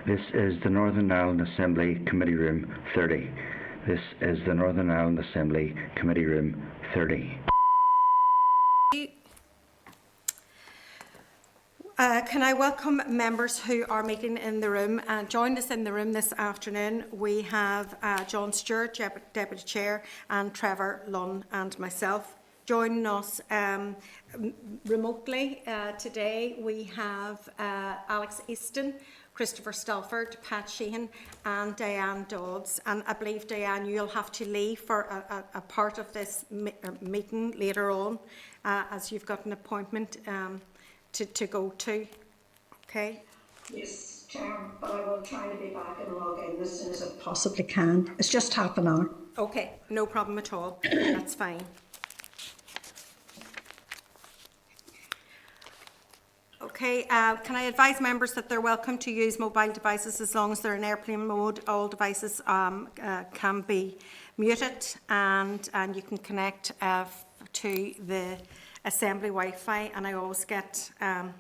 This is the Northern Ireland Assembly Committee Room 30. This is the Northern Ireland Assembly Committee Room 30. Can I welcome members who are meeting in the room? Joined us in the room this afternoon, we have John Stewart, Deputy Chair, and Trevor Lunn and myself. Joining us remotely today, we have Alex Easton, Christopher Stalford, Pat Sheehan and Diane Dodds. And I believe, Diane, you'll have to leave for a part of this meeting later on as you've got an appointment to go to. Okay? Yes, Chair, but I will try to be back and log in as soon as I possibly can. It's just half an hour. Okay, no problem at all. That's fine. Okay, can I advise members that they're welcome to use mobile devices as long as they're in airplane mode. All devices can be muted and you can connect to the Assembly Wi-Fi, and I always get, I'm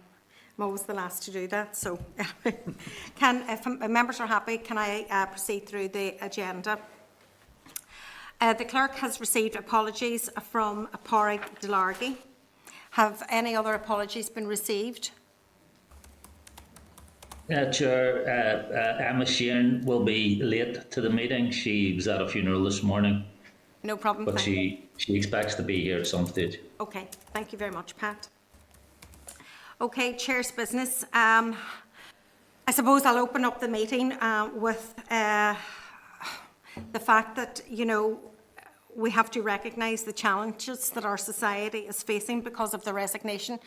always the last to do that. So if members are happy, can I proceed through the agenda? The clerk has received apologies from Pádraig Delargy. Have any other apologies been received? Chair, Emma Sheehan will be late to the meeting. She was at a funeral this morning. No problem. But she expects to be here at some stage. Okay, thank you very much, Pat. Okay, Chair's business. I suppose I'll open up the meeting with the fact that, we have to recognise the challenges that our society is facing because of the resignation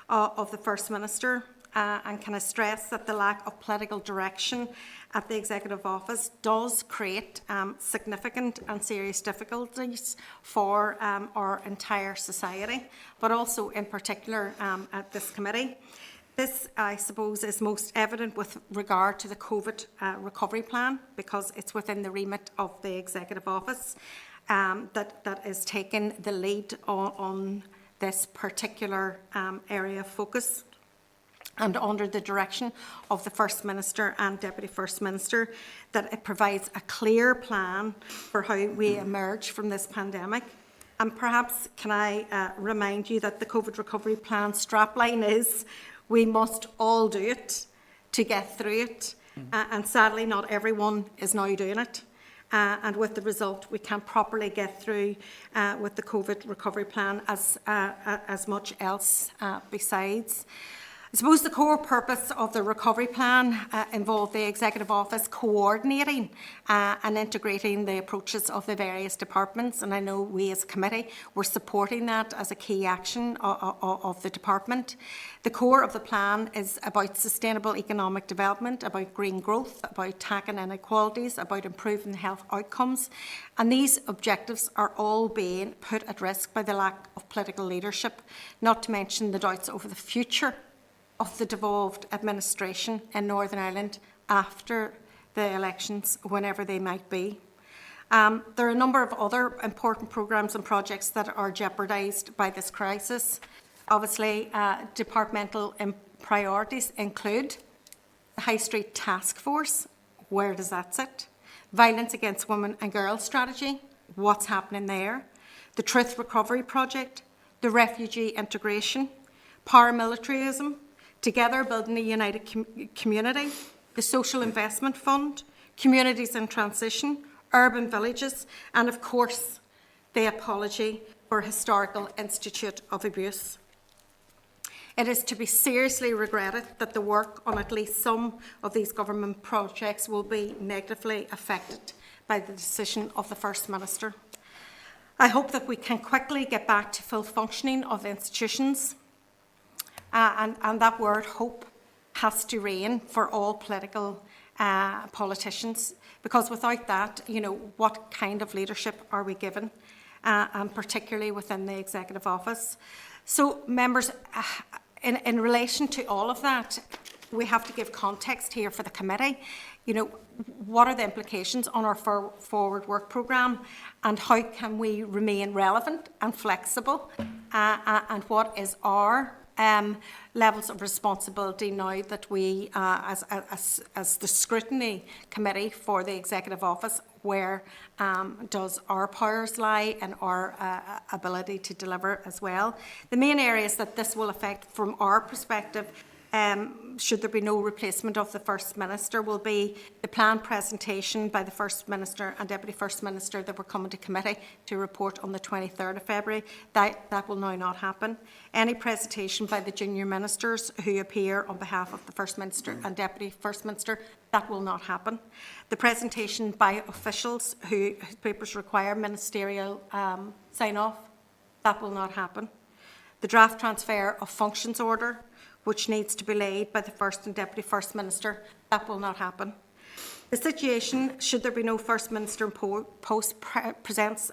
of the First Minister. And can I stress that the lack of political direction at the Executive Office does create significant and serious difficulties for our entire society, but also in particular at this committee. This, I suppose, is most evident with regard to the COVID recovery plan, because it's within the remit of the Executive Office that is taking the lead on this particular area of focus, and under the direction of the First Minister and Deputy First Minister, that it provides a clear plan for how we emerge from this pandemic. And perhaps can I remind you that the COVID recovery plan strapline is, we must all do it to get through it. And sadly, not everyone is now doing it. And with the result, we can't properly get through with the COVID recovery plan as much else besides. I suppose the core purpose of the recovery plan involved the Executive Office coordinating and integrating the approaches of the various departments, and I know we as a committee were supporting that as a key action of the department. The core of the plan is about sustainable economic development, about green growth, about tackling inequalities, about improving health outcomes, and these objectives are all being put at risk by the lack of political leadership, not to mention the doubts over the future of the devolved administration in Northern Ireland after the elections, whenever they might be. There are a number of other important programmes and projects that are jeopardised by this crisis. Obviously, departmental priorities include the High Street Task Force. Where does that sit? Violence Against Women and Girls Strategy. What's happening there? The Truth Recovery Project. The Refugee Integration. Paramilitarism. Together Building a United Community, the Social Investment Fund, Communities in Transition, Urban Villages, and of course, the apology for Historical Institute of Abuse. It is to be seriously regretted that the work on at least some of these government projects will be negatively affected by the decision of the First Minister. I hope that we can quickly get back to full functioning of the institutions. And that word hope has to reign for all political politicians, because without that, what kind of leadership are we given, and particularly within the Executive Office? So, members, in relation to all of that, we have to give context here for the committee. What are the implications on our forward work programme, and how can we remain relevant and flexible, and what is our levels of responsibility now that we, as the Scrutiny Committee for the Executive Office, where does our powers lie and our ability to deliver as well. The main areas that this will affect from our perspective, should there be no replacement of the First Minister, will be the planned presentation by the First Minister and Deputy First Minister that were coming to committee to report on the 23rd of February. That will now not happen. Any presentation by the junior ministers who appear on behalf of the First Minister and Deputy First Minister, that will not happen. The presentation by officials whose papers require ministerial sign-off, that will not happen. The draft transfer of functions order, which needs to be laid by the First and Deputy First Minister, that will not happen. The situation, should there be no First Minister in post, presents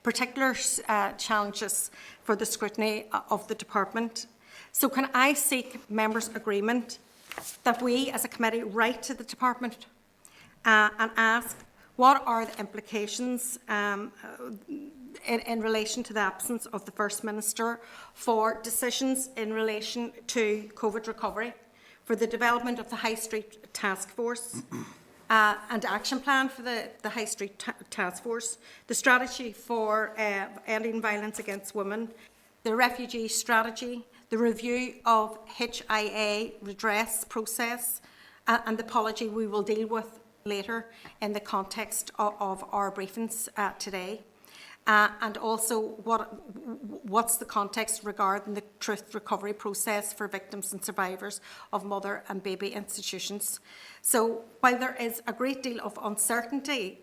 particular challenges for the scrutiny of the Department. So can I seek members' agreement that we as a committee write to the Department and ask what are the implications in relation to the absence of the First Minister for decisions in relation to COVID recovery, for the development of the High Street Task Force and action plan for the High Street Task Force, the strategy for ending violence against women, the refugee strategy, the review of HIA redress process, and the apology we will deal with later in the context of our briefings today. And also what's the context regarding the truth recovery process for victims and survivors of mother and baby institutions. So while there is a great deal of uncertainty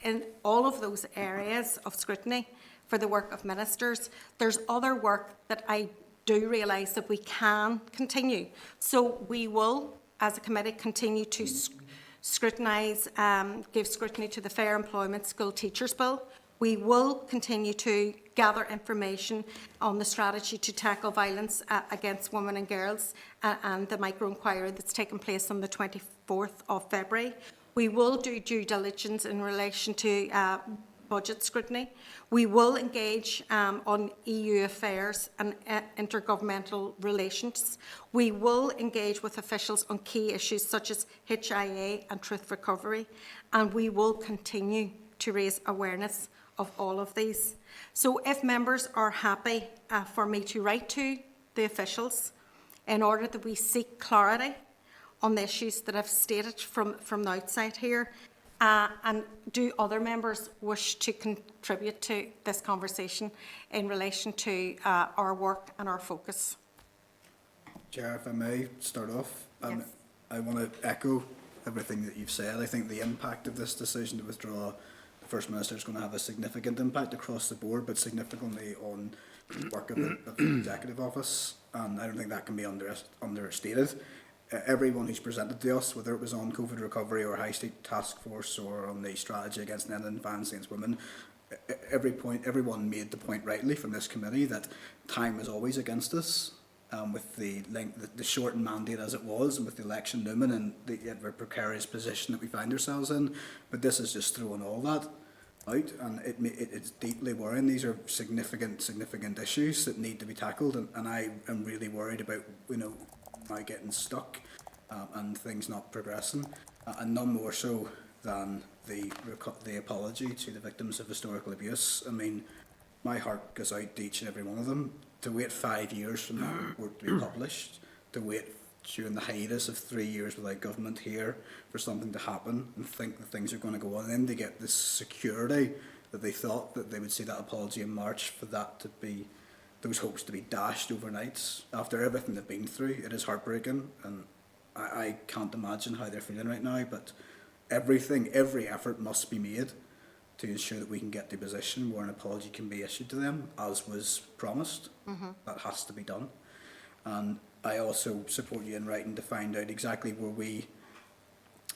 in all of those areas of scrutiny for the work of ministers, there's other work that I do realise that we can continue. So we will, as a committee, continue to scrutinise, give scrutiny to the Fair Employment School Teachers Bill. We will continue to gather information on the strategy to tackle violence against women and girls and the micro-inquiry that's taken place on the 24th of February. We will do due diligence in relation to budget scrutiny. We will engage on EU affairs and intergovernmental relations. We will engage with officials on key issues such as HIA and truth recovery, and we will continue to raise awareness of all of these. So if members are happy for me to write to the officials in order that we seek clarity on the issues that I've stated from the outset here, and do other members wish to contribute to this conversation in relation to our work and our focus? Chair, if I may start off, Yes. I want to echo everything that you've said. I think the impact of this decision to withdraw the First Minister is going to have a significant impact across the board, but significantly on the work of the Executive Office, and I don't think that can be understated. Everyone who's presented to us, whether it was on COVID recovery or High Street Task Force or on the strategy against ending violence against women, everyone made the point rightly from this committee that time was always against us. With the shortened mandate as it was, and with the election looming and the ever precarious position that we find ourselves in, but this is just throwing all that out, and it's deeply worrying. These are significant issues that need to be tackled, and I am really worried about now getting stuck and things not progressing, and none more so than the apology to the victims of historical abuse. I mean, my heart goes out to each and every one of them. To wait 5 years from that report to be published, to wait during the hiatus of 3 years without government here for something to happen and think that things are going to go on, and then to get this security that they thought that they would see that apology in March, for that to be, those hopes to be dashed overnight after everything they've been through. It is heartbreaking, and I can't imagine how they're feeling right now, but every effort must be made to ensure that we can get to a position where an apology can be issued to them, as was promised. That has to be done. And I also support you in writing to find out exactly where we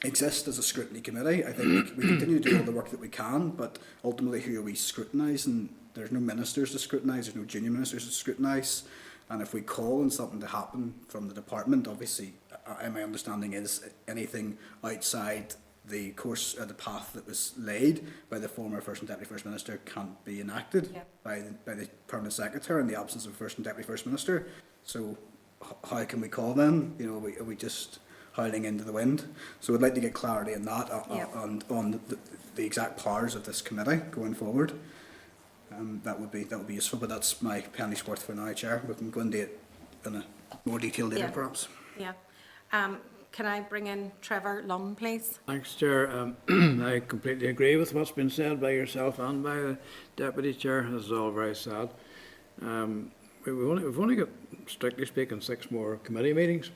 exist as a scrutiny committee. I think we continue to do all the work that we can, but ultimately who are we scrutinising? There's no ministers to scrutinise, there's no junior ministers to scrutinise. And if we call on something to happen from the department, obviously, my understanding is anything outside the course or the path that was laid by the former First and Deputy First Minister can't be enacted by the Permanent Secretary in the absence of First and Deputy First Minister. So how can we call them? You know, are we just howling into the wind? So I'd like to get clarity on that, on the exact powers of this committee going forward. That would be useful, but that's my penny's worth for now, Chair. We can go into it in a more detail later, perhaps. Yeah. Can I bring in Trevor Lunn, please? Thanks, Chair. I completely agree with what's been said by yourself and by the Deputy Chair. This is all very sad. We've only got, strictly speaking, 6 more committee meetings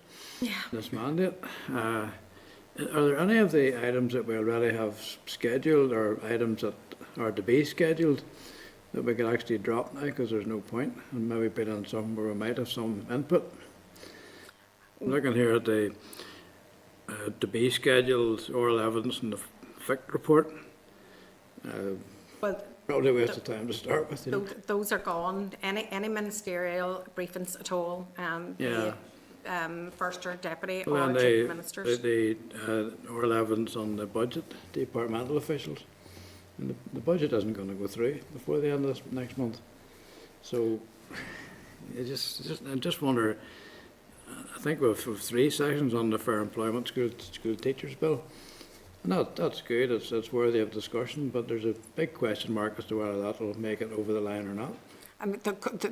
this mandate. Are there any of the items that we already have scheduled or items that are to be scheduled that we could actually drop now because there's no point, and maybe put in some where we might have some input? I'm looking here at the to be scheduled oral evidence in the FIC report. Well, Probably a waste of time to start with. You know. those are gone. Any ministerial briefings at all? Yeah. First or deputy Well, or chief ministers? the oral evidence on the budget, departmental officials. And the budget isn't going to go through before the end of this next month. So I just wonder, I think we've 3 sessions on the Fair Employment School Teachers Bill. And that's good, it's worthy of discussion, but there's a big question mark as to whether that will make it over the line or not. I mean,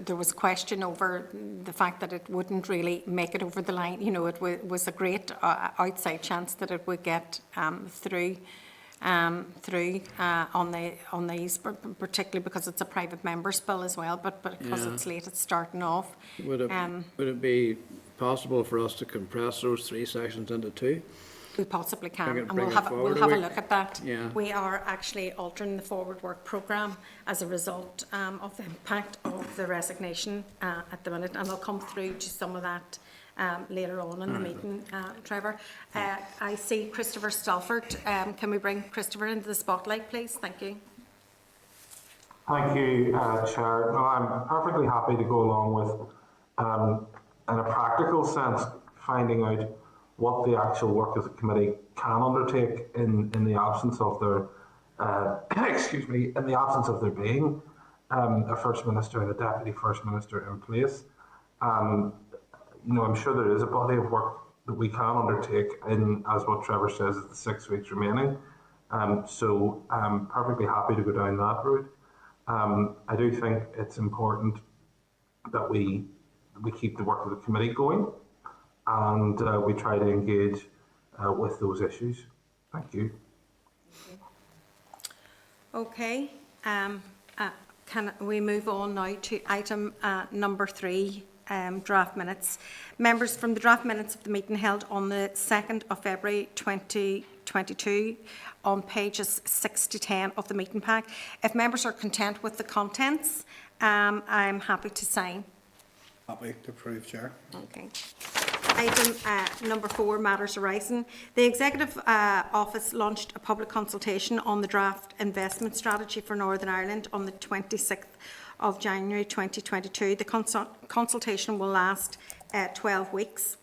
there was a question over the fact that it wouldn't really make it over the line. You know, it was a great outside chance that it would get through on these, particularly because it's a private member's bill as well. But because it's late, it's starting off. Would it be possible for us to compress those 3 sessions into 2? We possibly can, and bring we'll it have forward a a week. look at that. Yeah. We are actually altering the forward work programme as a result of the impact of the resignation at the minute, and I'll come through to some of that later on in the meeting, Trevor. I see Christopher Stalford. Can we bring Christopher into the spotlight, please? Thank you. Thank you, Chair. No, I'm perfectly happy to go along with, in a practical sense, finding out what the actual work of the committee can undertake in the absence of their, in the absence of there being a First Minister and a Deputy First Minister in place. You know, I'm sure there is a body of work that we can undertake in, as what Trevor says, is the 6 weeks remaining. So I'm perfectly happy to go down that route. I do think it's important that we keep the work of the committee going, and we try to engage with those issues. Thank you. Okay. Can we move on now to item number 3, draft minutes. Members, from the draft minutes of the meeting held on the 2nd of February 2022 on pages 6 to 10 of the meeting pack. If members are content with the contents, I'm happy to sign. Happy to approve, Chair. Okay. Item number 4, matters arising. The Executive Office launched a public consultation on the draft investment strategy for Northern Ireland on the 26th of January 2022. The consultation will last 12 weeks.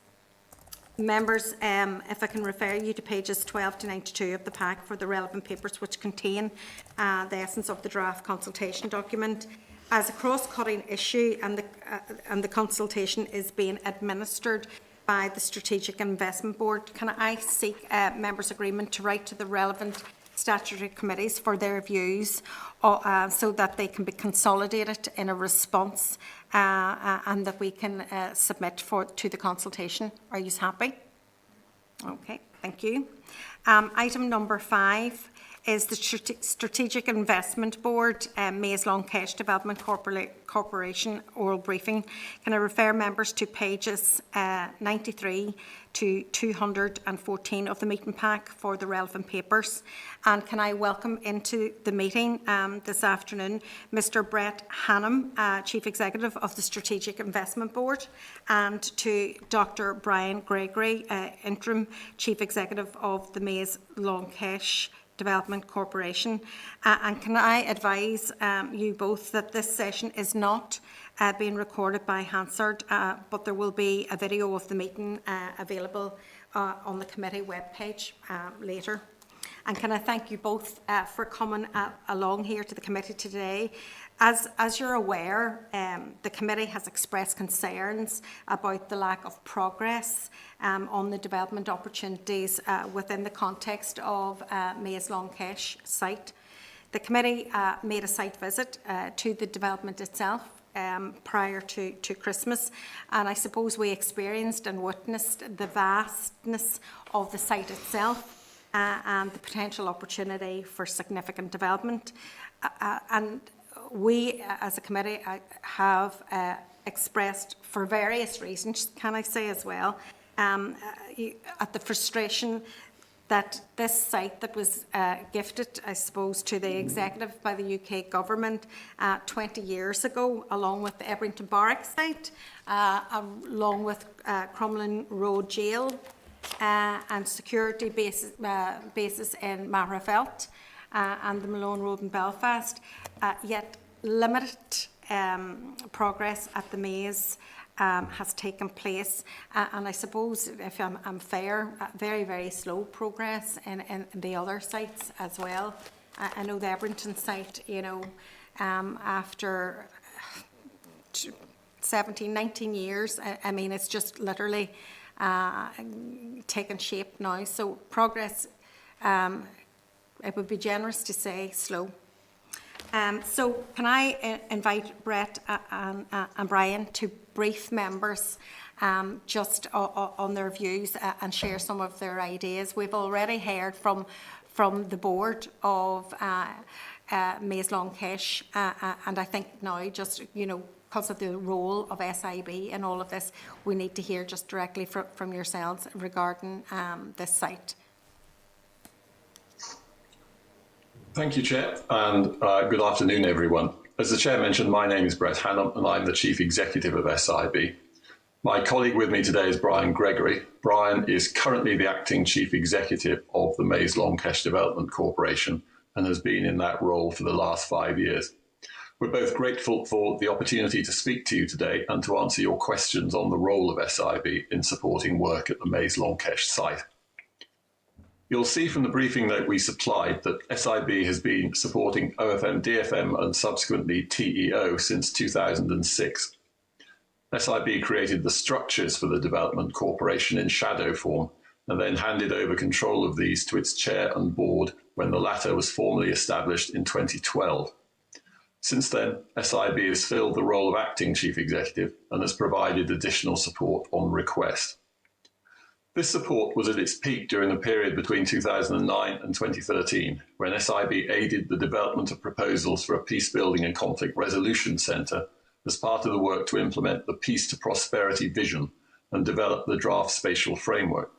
Members, if I can refer you to pages 12 to 92 of the pack for the relevant papers which contain the essence of the draft consultation document. As a cross-cutting issue, and the consultation is being administered by the Strategic Investment Board, can I seek members' agreement to write to the relevant statutory committees for their views so that they can be consolidated in a response and that we can submit to the consultation? Are you happy? Okay, thank you. Item number 5 is the Strategic Investment Board, Mays Long Kesh Development Corporation oral briefing. Can I refer members to pages 93 to 214 of the meeting pack for the relevant papers? And can I welcome into the meeting this afternoon Mr. Brett Hannam, Chief Executive of the Strategic Investment Board, and to Dr. Brian Gregory, Interim Chief Executive of the Mays Long Kesh Development Corporation. And can I advise you both that this session is not being recorded by Hansard, but there will be a video of the meeting available on the committee webpage later. And can I thank you both for coming along here to the committee today. As you're aware, the committee has expressed concerns about the lack of progress on the development opportunities within the context of Maze Long Kesh site. The committee made a site visit to the development itself prior to Christmas, and I suppose we experienced and witnessed the vastness of the site itself and the potential opportunity for significant development. And we, as a committee, have expressed, for various reasons, can I say as well, at the frustration that this site that was gifted, I suppose, to the executive by the UK government 20 years ago, along with the Ebrington Barracks site, along with Crumlin Road Jail and security bases in Magherafelt and the Malone Road in Belfast, yet limited progress at the Maze has taken place, and I suppose, if I'm fair, very, very slow progress in the other sites as well. I know the Ebrington site, you know, after 17, 19 years, I mean, it's just literally taken shape now. So progress, it would be generous to say slow. So can I invite Brett and Brian to brief members just on their views and share some of their ideas. We've already heard from the board of Maze Long Kesh, and I think now, just, you know, because of the role of SIB in all of this, we need to hear just directly from yourselves regarding this site. Thank you, Chair, and good afternoon, everyone. As the Chair mentioned, my name is Brett Hannam, and I'm the Chief Executive of SIB. My colleague with me today is Brian Gregory. Brian is currently the Acting Chief Executive of the Maze Long Kesh Development Corporation and has been in that role for the last 5 years. We're both grateful for the opportunity to speak to you today and to answer your questions on the role of SIB in supporting work at the Maze Long Kesh site. You'll see from the briefing note we supplied that SIB has been supporting OFM, DFM and subsequently TEO since 2006. SIB created the structures for the Development Corporation in shadow form and then handed over control of these to its chair and board when the latter was formally established in 2012. Since then, SIB has filled the role of Acting Chief Executive and has provided additional support on request. This support was at its peak during the period between 2009 and 2013, when SIB aided the development of proposals for a peace-building and conflict resolution centre as part of the work to implement the Peace to Prosperity vision and develop the draft spatial framework.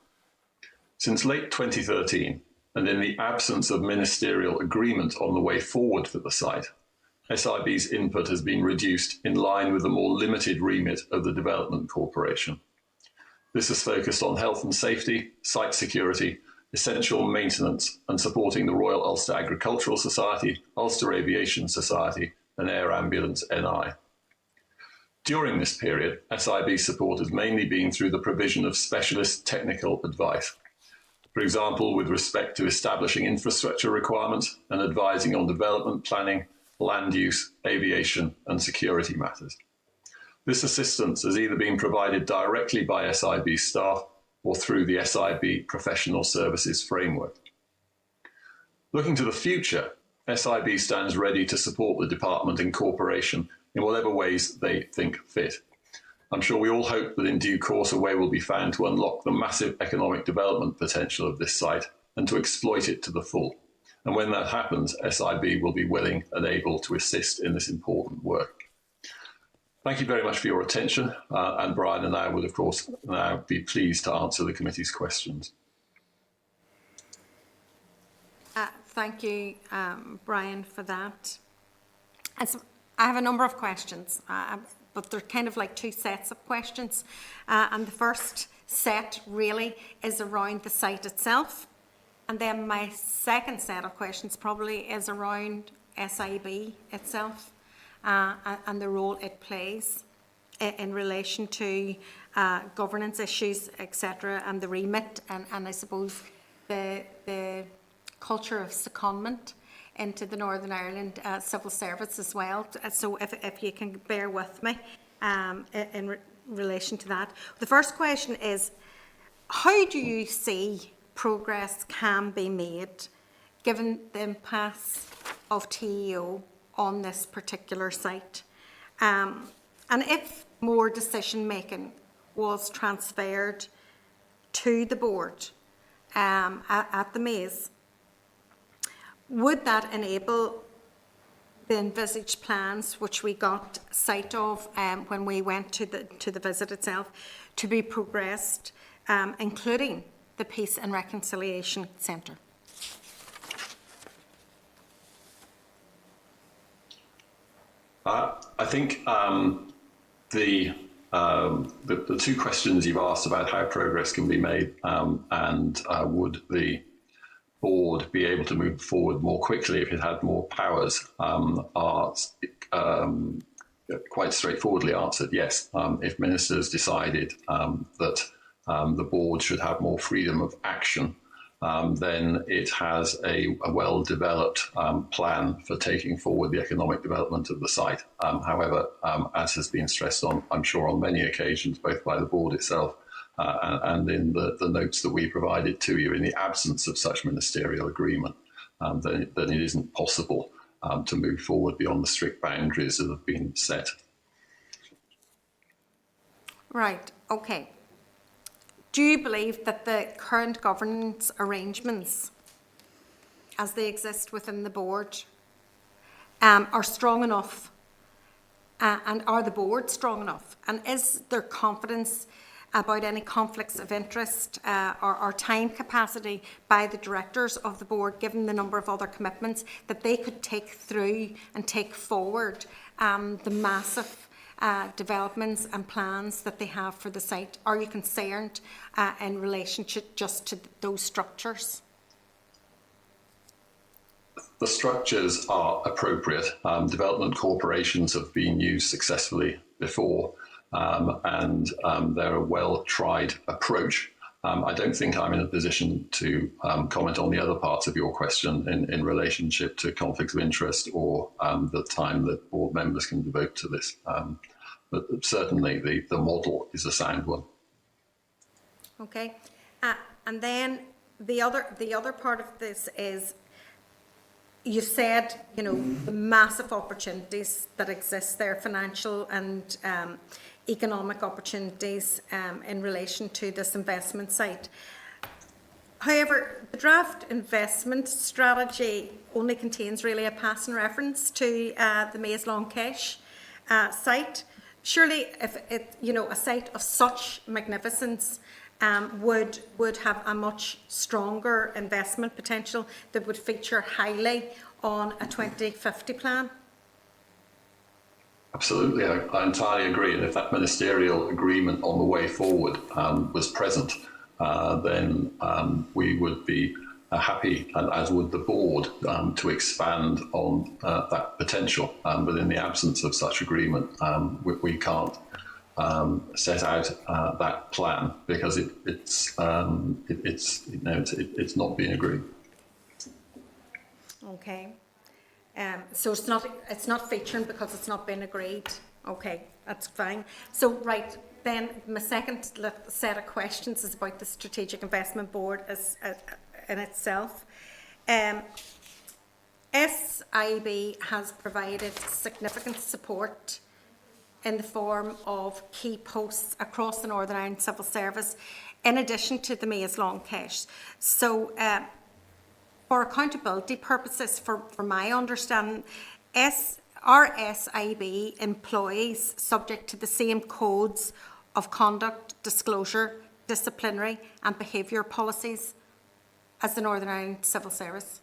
Since late 2013, and in the absence of ministerial agreement on the way forward for the site, SIB's input has been reduced in line with the more limited remit of the Development Corporation. This is focused on health and safety, site security, essential maintenance, and supporting the Royal Ulster Agricultural Society, Ulster Aviation Society, and Air Ambulance NI. During this period, SIB support has mainly been through the provision of specialist technical advice, for example, with respect to establishing infrastructure requirements and advising on development planning, land use, aviation, and security matters. This assistance has either been provided directly by SIB staff or through the SIB Professional Services Framework. Looking to the future, SIB stands ready to support the Department and Corporation in whatever ways they think fit. I'm sure we all hope that in due course a way will be found to unlock the massive economic development potential of this site and to exploit it to the full. And when that happens, SIB will be willing and able to assist in this important work. Thank you very much for your attention, and Brian and I would, of course, now be pleased to answer the committee's questions. Thank you, Brian, for that. I have a number of questions, but they're kind of like two sets of questions. And the first set really is around the site itself. And then my second set of questions probably is around SIB itself. And the role it plays in relation to governance issues, etc., and the remit, and I suppose the culture of secondment into the Northern Ireland Civil Service as well. So if you can bear with me in relation to that. The first question is, how do you see progress can be made given the impasse of TEO on this particular site? And if more decision making was transferred to the board at the Maze, would that enable the envisaged plans, which we got sight of when we went to the visit itself, to be progressed, including the Peace and Reconciliation Centre? I think the two questions you've asked about how progress can be made and would the board be able to move forward more quickly if it had more powers are quite straightforwardly answered yes. If ministers decided that the board should have more freedom of action, then it has a well-developed plan for taking forward the economic development of the site. However, as has been stressed on, I'm sure on many occasions, both by the board itself and in the notes that we provided to you, in the absence of such ministerial agreement, then it isn't possible to move forward beyond the strict boundaries that have been set. Right, okay. Do you believe that the current governance arrangements, as they exist within the board, are strong enough? And are the board strong enough? And is there confidence about any conflicts of interest or time capacity by the directors of the board, given the number of other commitments that they could take through and take forward the massive developments and plans that they have for the site? Are you concerned in relation to just to those structures? The structures are appropriate. Development corporations have been used successfully before, and they're a well-tried approach. I don't think I'm in a position to comment on the other parts of your question in relationship to conflicts of interest or the time that board members can devote to this. But certainly the model is a sound one. Okay, and then the other part of this is, you said, you know, the massive opportunities that exist there, financial and economic opportunities in relation to this investment site. However, the draft investment strategy only contains really a passing reference to the Maze Long Kesh site. Surely, if it, you know, a site of such magnificence would have a much stronger investment potential that would feature highly on a 2050 plan. Absolutely, I entirely agree. And if that ministerial agreement on the way forward was present, then we would be happy, and as would the board, to expand on that potential. But in the absence of such agreement, we can't set out that plan because it's not been agreed. Okay. So it's not featuring because it's not been agreed. Okay, that's fine. So right then, my second set of questions is about the Strategic Investment Board in itself. SIB has provided significant support in the form of key posts across the Northern Ireland Civil Service, in addition to the Maze Long Kesh. So, for accountability purposes, for my understanding, are SIB employees subject to the same codes of conduct, disclosure, disciplinary and behaviour policies as the Northern Ireland Civil Service?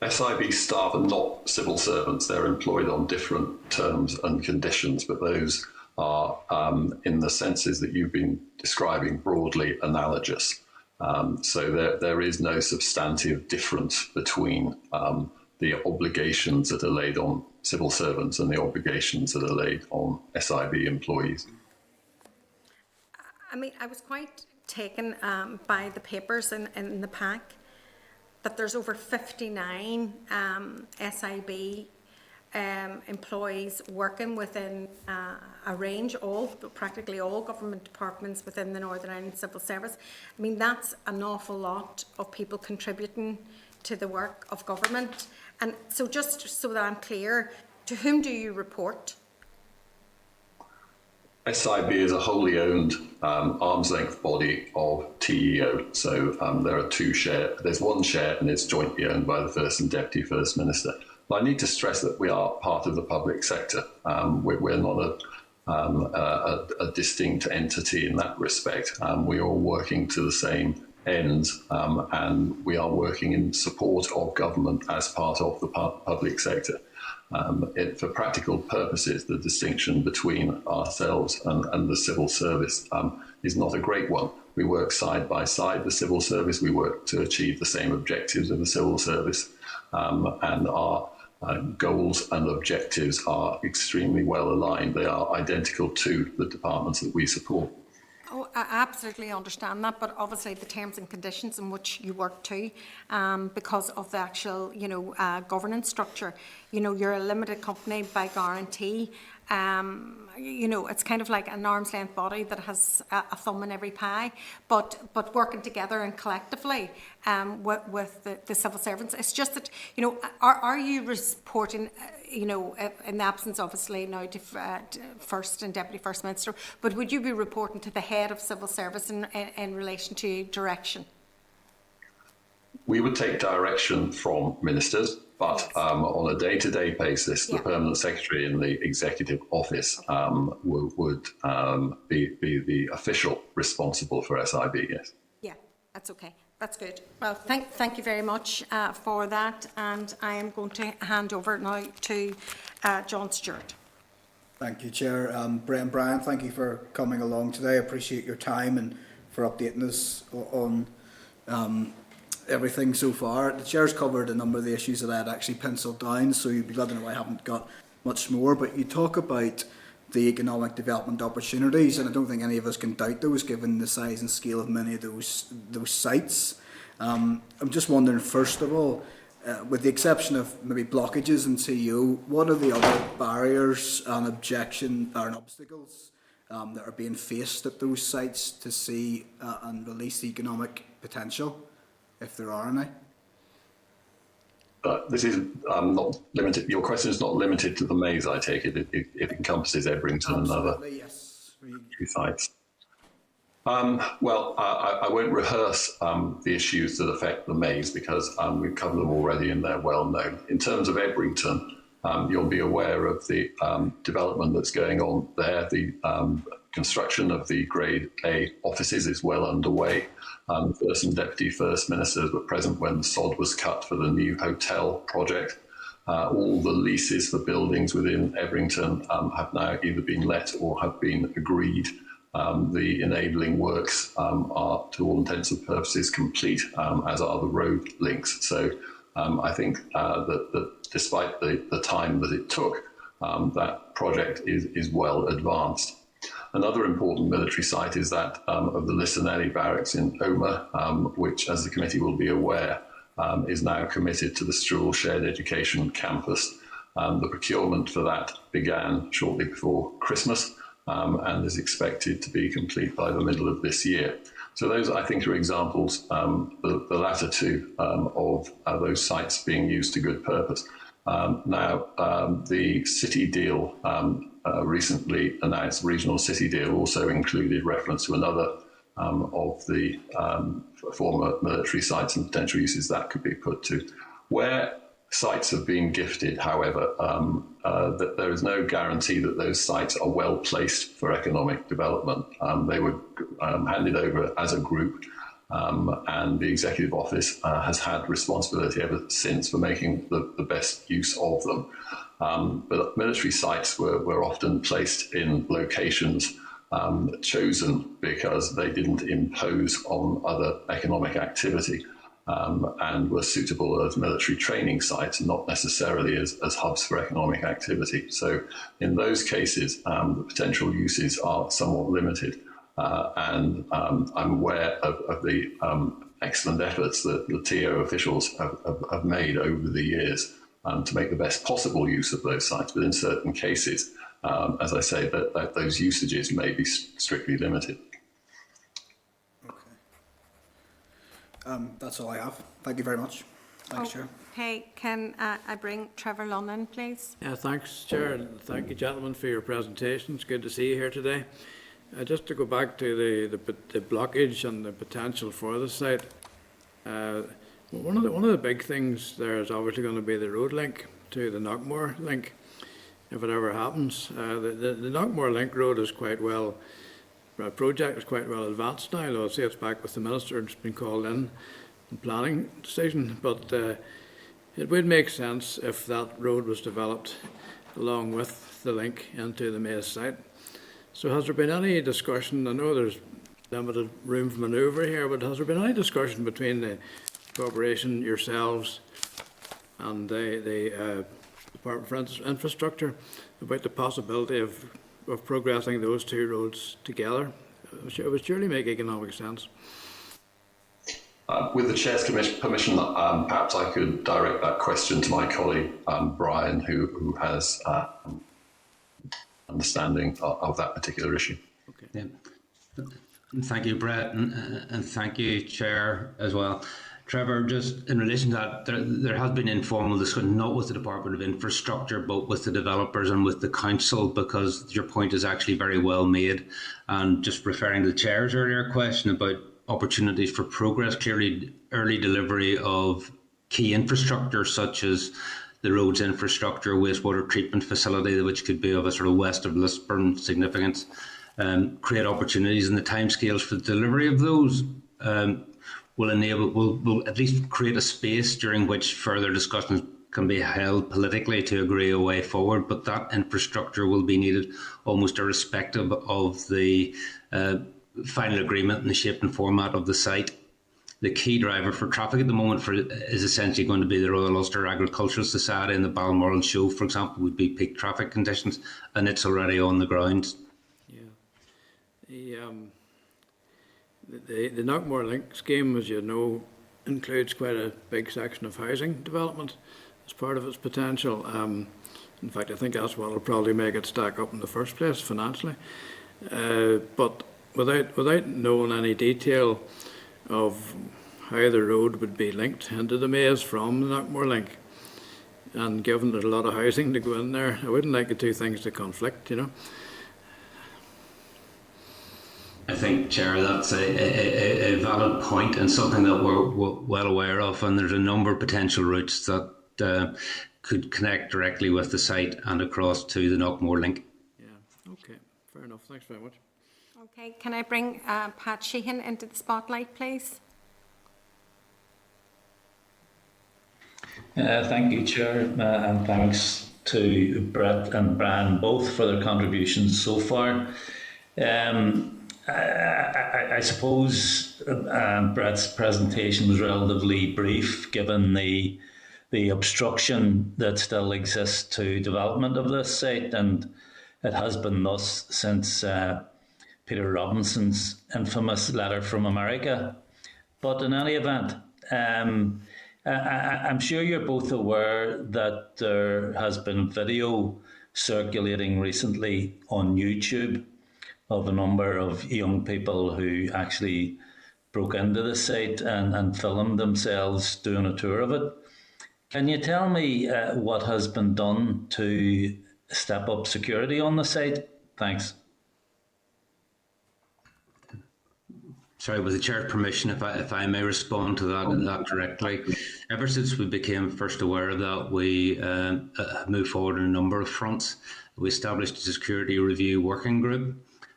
SIB staff are not civil servants. They're employed on different terms and conditions, but those are, in the senses that you've been describing, broadly analogous. So there is no substantive difference between the obligations that are laid on civil servants and the obligations that are laid on SIB employees. I mean, I was quite taken by the papers in the pack, that there's over 59 SIB employees working within a range, practically all government departments within the Northern Ireland Civil Service. I mean, that's an awful lot of people contributing to the work of government. And so just so that I'm clear, to whom do you report? SIB is a wholly owned arm's length body of TEO. So there are there's one share and it's jointly owned by the First and Deputy First Minister. But I need to stress that we are part of the public sector. We're not a distinct entity in that respect. We are all working to the same ends and we are working in support of government as part of the public sector. For practical purposes, the distinction between ourselves and the civil service is not a great one. We work side by side, the civil service. We work to achieve the same objectives of the civil service, and our goals and objectives are extremely well aligned. They are identical to the departments that we support. Oh, I absolutely understand that, but obviously the terms and conditions in which you work to, because of the actual, governance structure, you're a limited company by guarantee. It's kind of like an arm's length body that has a thumb in every pie, but working together and collectively with the civil servants. It's just that, are you reporting, in the absence, obviously, now to First and Deputy First Minister, but would you be reporting to the head of civil service in relation to direction? We would take direction from ministers, but on a day-to-day basis, the permanent secretary in the executive office would be the official responsible for SIB, yes. Yeah, that's okay. That's good. Well, thank you very much for that, and I am going to hand over now to John Stewart. Thank you, Chair. Brian, thank you for coming along today. I appreciate your time and for updating us on everything so far. The Chair's covered a number of the issues that I had actually penciled down, so you'd be glad to know I haven't got much more. But you talk about the economic development opportunities, and I don't think any of us can doubt those given the size and scale of many of those sites. I'm just wondering, first of all, with the exception of maybe blockages in CEO, what are the other barriers and obstacles that are being faced at those sites to see and release the economic potential, if there are any? This is not limited. Your question is not limited to the maze, I take it. It encompasses Ebrington and other two sites. Well, I won't rehearse the issues that affect the maze because we've covered them already and they're well known. In terms of Ebrington, you'll be aware of the development that's going on there. The construction of the Grade A offices is well underway. The First and Deputy First Ministers were present when the sod was cut for the new hotel project. All the leases for buildings within Ebrington have now either been let or have been agreed. The enabling works are, to all intents and purposes, complete, as are the road links. So I think that despite the time that it took, that project is well advanced. Another important military site is that of the Lissanelli barracks in Omagh, which, as the committee will be aware, is now committed to the Strual Shared Education Campus. The procurement for that began shortly before Christmas and is expected to be complete by the middle of this year. So those, I think, are examples, the latter two, of those sites being used to good purpose. Now, the city deal, recently announced regional city deal, also included reference to another of the former military sites and potential uses that could be put to. Where sites have been gifted, however, that there is no guarantee that those sites are well placed for economic development. They were handed over as a group, and the Executive Office has had responsibility ever since for making the best use of them. But military sites were often placed in locations chosen because they didn't impose on other economic activity, and were suitable as military training sites, not necessarily as hubs for economic activity. So in those cases, the potential uses are somewhat limited. and I'm aware of the excellent efforts that the TO officials have made over the years to make the best possible use of those sites, but in certain cases, as I say, that those usages may be strictly limited. Okay. That's all I have. Thank you very much. Thanks, Chair. Okay, can I bring Trevor Lunnan, please? Yeah, thanks, Chair, and thank you, gentlemen, for your presentations. Good to see you here today. Just to go back to the blockage and the potential for the site, one of the big things there is obviously going to be the road link to the Knockmore link, if it ever happens. The Knockmore link road is quite well, project is quite well advanced now. I'll say it's back with the Minister, it's been called in planning decision, but it would make sense if that road was developed along with the link into the Maze site. So has there been any discussion, I know there's limited room for manoeuvre here, but has there been any discussion between the corporation, yourselves, and the Department for Infrastructure about the possibility of progressing those two roads together? It would surely make economic sense. With the Chair's permission, perhaps I could direct that question to my colleague, Brian, who has understanding of that particular issue. Okay. Yeah. Thank you, Brett, and thank you, Chair, as well. Trevor, just in relation to that, there has been informal discussion, not with the Department of Infrastructure, but with the developers and with the council, because your point is actually very well made. And just referring to the Chair's earlier question about opportunities for progress, clearly early delivery of key infrastructure such as the roads infrastructure, wastewater treatment facility, which could be of a sort of west of Lisburn significance, create opportunities, and the timescales for the delivery of those will at least create a space during which further discussions can be held politically to agree a way forward. But that infrastructure will be needed almost irrespective of the final agreement and the shape and format of the site. The key driver for traffic at the moment is essentially going to be the Royal Ulster Agricultural Society, and the Balmoral Show, for example, would be peak traffic conditions, and it's already on the ground. Yeah. The Knockmore Link scheme, as you know, includes quite a big section of housing development as part of its potential. In fact, I think that's what will probably make it stack up in the first place financially. But without knowing any detail of how the road would be linked into the Maze from the Knockmore Link, and given there's a lot of housing to go in there, I wouldn't like the two things to conflict, you know. I think, Chair, that's a valid point and something that we're well aware of, and there's a number of potential routes that could connect directly with the site and across to the Knockmore Link. Yeah, okay, fair enough. Thanks very much. Okay, can I bring Pat Sheehan into the spotlight, please? Thank you, Chair, and thanks to Brett and Brian both for their contributions so far. I suppose Brett's presentation was relatively brief, given the obstruction that still exists to development of this site, and it has been thus since Peter Robinson's infamous letter from America. But in any event, I'm sure you're both aware that there has been video circulating recently on YouTube of a number of young people who actually broke into the site and filmed themselves doing a tour of it. Can you tell me what has been done to step up security on the site? Thanks. Sorry, with the Chair's permission, if I may respond to that directly. Ever since we became first aware of that, we have moved forward on a number of fronts. We established a security review working group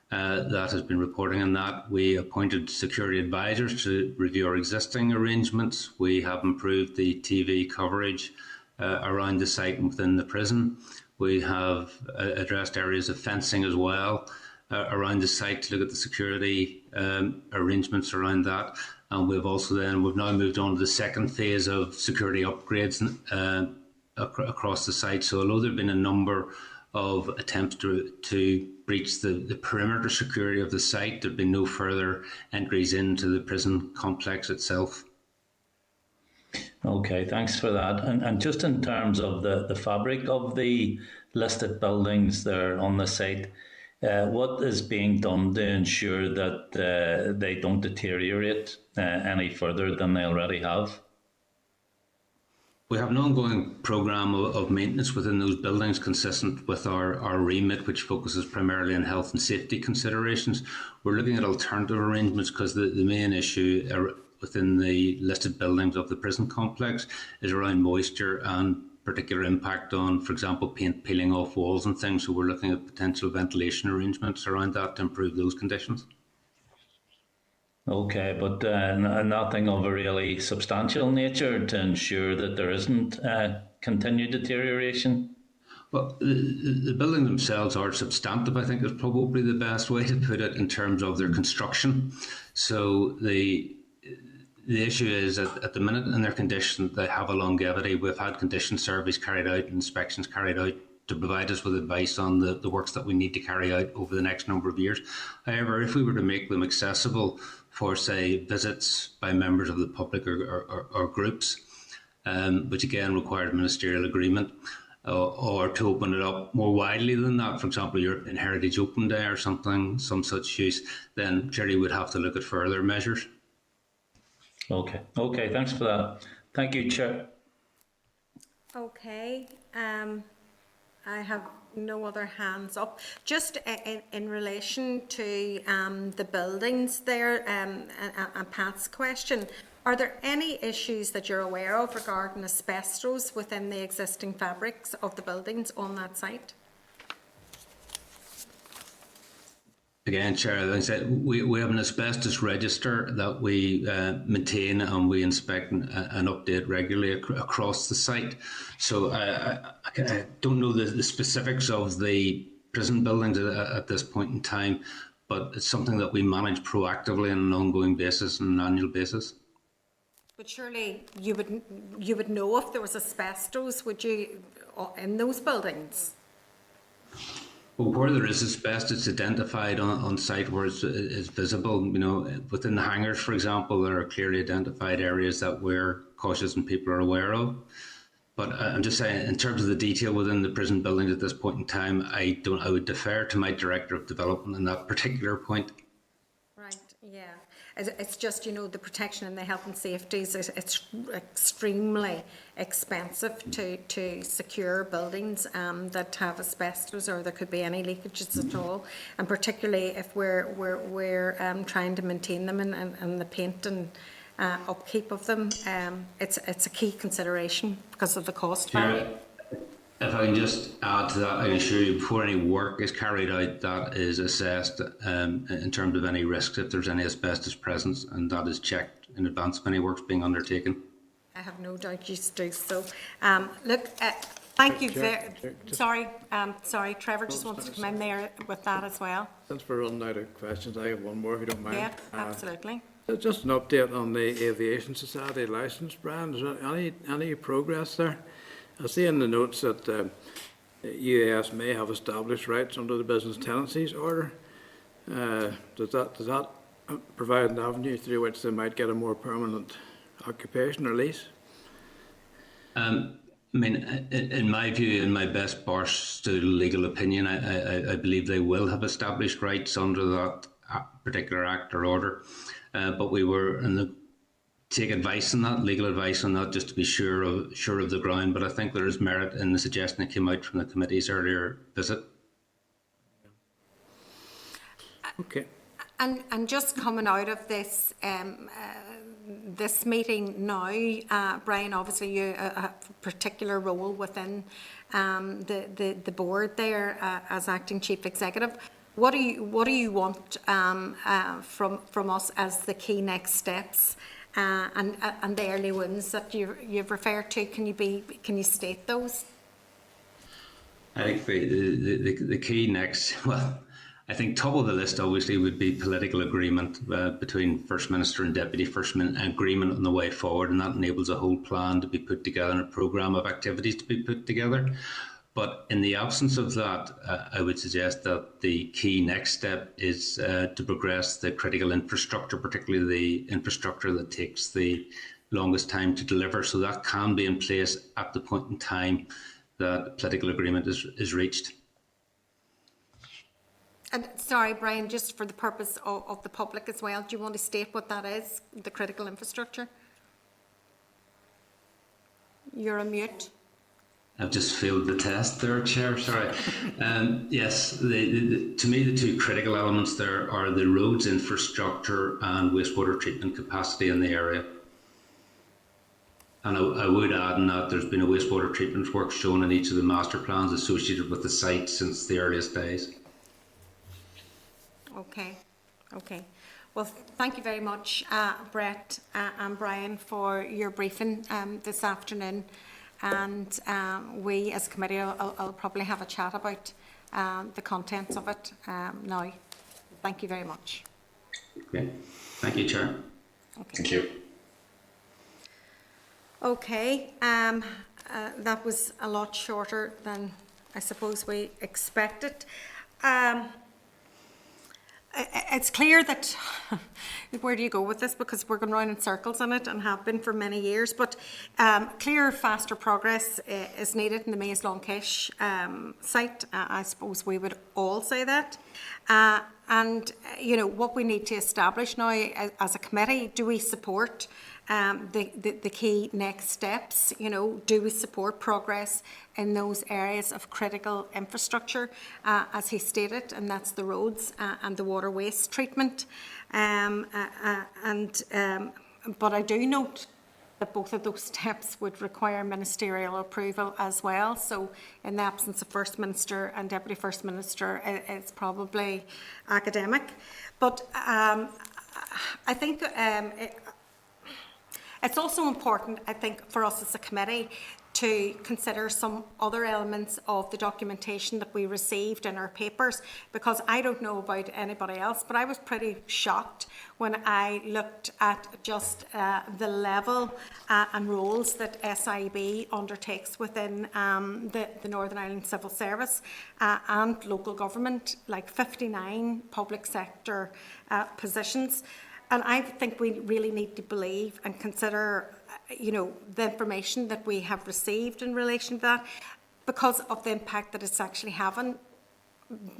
that has been reporting on that. We appointed security advisors to review our existing arrangements. We have improved the TV coverage around the site and within the prison. We have addressed areas of fencing as well around the site to look at the security arrangements around that. And we've now moved on to the second phase of security upgrades across the site. So although there have been a number of attempts to breach the perimeter security of the site. There'd been no further entries into the prison complex itself. Okay, thanks for that. And just in terms of the fabric of the listed buildings there on the site, what is being done to ensure that they don't deteriorate any further than they already have? We have an ongoing programme of maintenance within those buildings consistent with our remit, which focuses primarily on health and safety considerations. We're looking at alternative arrangements because the main issue within the listed buildings of the prison complex is around moisture and particular impact on, for example, paint peeling off walls and things. So we're looking at potential ventilation arrangements around that to improve those conditions. Okay, but nothing of a really substantial nature to ensure that there isn't continued deterioration? Well, the buildings themselves are substantive, I think is probably the best way to put it in terms of their construction. So the issue is that at the minute in their condition, they have a longevity. We've had condition surveys carried out, inspections carried out to provide us with advice on the works that we need to carry out over the next number of years. However, if we were to make them accessible for, say, visits by members of the public or groups, which again required ministerial agreement, or to open it up more widely than that, for example, European Heritage Open Day or something, some such use, then clearly we'd have to look at further measures. Okay, thanks for that. Thank you, Chair. Okay, I have no other hands up. Just in relation to the buildings there, and Pat's question, are there any issues that you're aware of regarding asbestos within the existing fabrics of the buildings on that site? Again, Chair, as I said, we have an asbestos register that we maintain and we inspect and update regularly across the site. So I don't know the specifics of the prison buildings at this point in time, but it's something that we manage proactively on an ongoing basis and an annual basis. But surely you would know if there was asbestos, would you, in those buildings? Well, where there is asbestos identified on site where it's visible, you know, within the hangars, for example, there are clearly identified areas that we're cautious and people are aware of. But I'm just saying, in terms of the detail within the prison buildings at this point in time, I would defer to my Director of Development on that particular point. Right, yeah. It's just, you know, the protection and the health and safety it's extremely expensive to secure buildings that have asbestos, or there could be any leakages at all, and particularly if we're trying to maintain them and the paint and upkeep of them. It's a key consideration because of the cost value. If I can just add to that, I assure you, before any work is carried out, that is assessed in terms of any risks, if there's any asbestos presence, and that is checked in advance of any works being undertaken. I have no doubt you do so. Look, thank you. Sorry, Trevor just wants to come in there with that as well. Since we're running out of questions, I have one more if you don't mind. Yeah, absolutely. Just an update on the Aviation Society licence, Brian. Is there any progress there? I see in the notes that UAS may have established rights under the Business Tenancies Order. Does that provide an avenue through which they might get a more permanent occupation or lease? I mean, in my view, in my best barstool legal opinion, I believe they will have established rights under that particular act or order. But we were take advice on that, legal advice on that, just to be sure of the ground. But I think there is merit in the suggestion that came out from the committee's earlier visit. Okay. And just coming out of this this meeting now, Brian, obviously you have a particular role within the board there as acting chief executive. What do you want from us as the key next steps and the early wins that you've referred to? Can you state those? I think the key next, well, I think top of the list obviously would be political agreement between First Minister and Deputy First Minister, agreement on the way forward, and that enables a whole plan to be put together and a programme of activities to be put together. But in the absence of that, I would suggest that the key next step is to progress the critical infrastructure, particularly the infrastructure that takes the longest time to deliver. So that can be in place at the point in time that political agreement is reached. And sorry, Brian, just for the purpose of the public as well, do you want to state what that is, the critical infrastructure? You're on mute. I've just failed the test there, Chair, sorry. Yes, to me the two critical elements there are the roads infrastructure and wastewater treatment capacity in the area. And I would add in that there's been a wastewater treatment work shown in each of the master plans associated with the site since the earliest days. Okay. Well, thank you very much, Brett and Brian, for your briefing this afternoon. And we, as a committee, will probably have a chat about the contents of it now. Thank you very much. Okay. Thank you, Chair. Okay. Thank you. Okay. That was a lot shorter than I suppose we expected. It's clear that, where do you go with this? Because we're going round in circles on it and have been for many years, but clear, faster progress is needed in the Maze Long Kesh site. I suppose we would all say that. And, you know, what we need to establish now as a committee, do we support the key next steps? You know, do we support progress in those areas of critical infrastructure, as he stated, and that's the roads and the water waste treatment. But I do note that both of those steps would require ministerial approval as well. So in the absence of First Minister and Deputy First Minister, it's probably academic. But I think it's also important, I think, for us as a committee to consider some other elements of the documentation that we received in our papers, because I don't know about anybody else, but I was pretty shocked when I looked at just the level and roles that SIB undertakes within the Northern Ireland Civil Service and local government, like 59 public sector positions. And I think we really need to believe and consider, you know, the information that we have received in relation to that, because of the impact that it's actually having,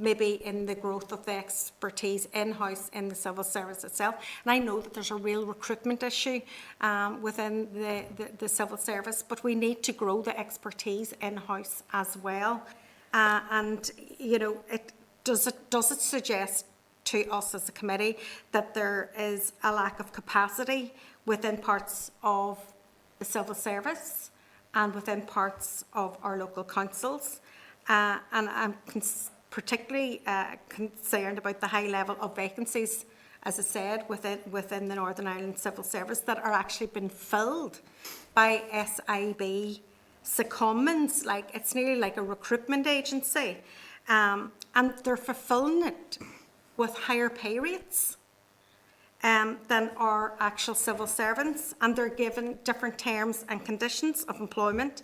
maybe in the growth of the expertise in-house in the civil service itself. And I know that there's a real recruitment issue within the civil service, but we need to grow the expertise in-house as well. And, you know, does it suggest to us as a committee that there is a lack of capacity within parts of the civil service and within parts of our local councils? And I'm particularly concerned about the high level of vacancies, as I said, within the Northern Ireland Civil Service that are actually being filled by SIB secondments. Like, it's nearly like a recruitment agency. And they're fulfilling it with higher pay rates than our actual civil servants, and they're given different terms and conditions of employment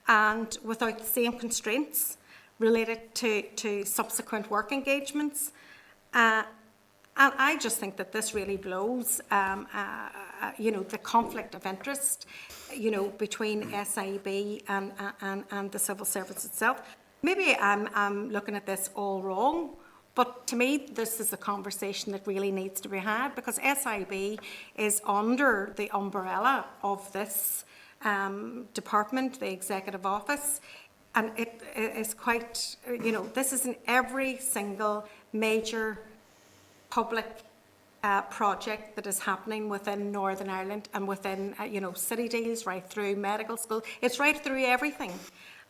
and without the same constraints related to subsequent work engagements. And I just think that this really blows, you know, the conflict of interest, you know, between SIB and the civil service itself. Maybe I'm looking at this all wrong, but to me, this is a conversation that really needs to be had, because SIB is under the umbrella of this department, the Executive Office, and it is quite, you know, this is in every single major public project that is happening within Northern Know and within, you know, city deals, right through medical school. It's right through everything.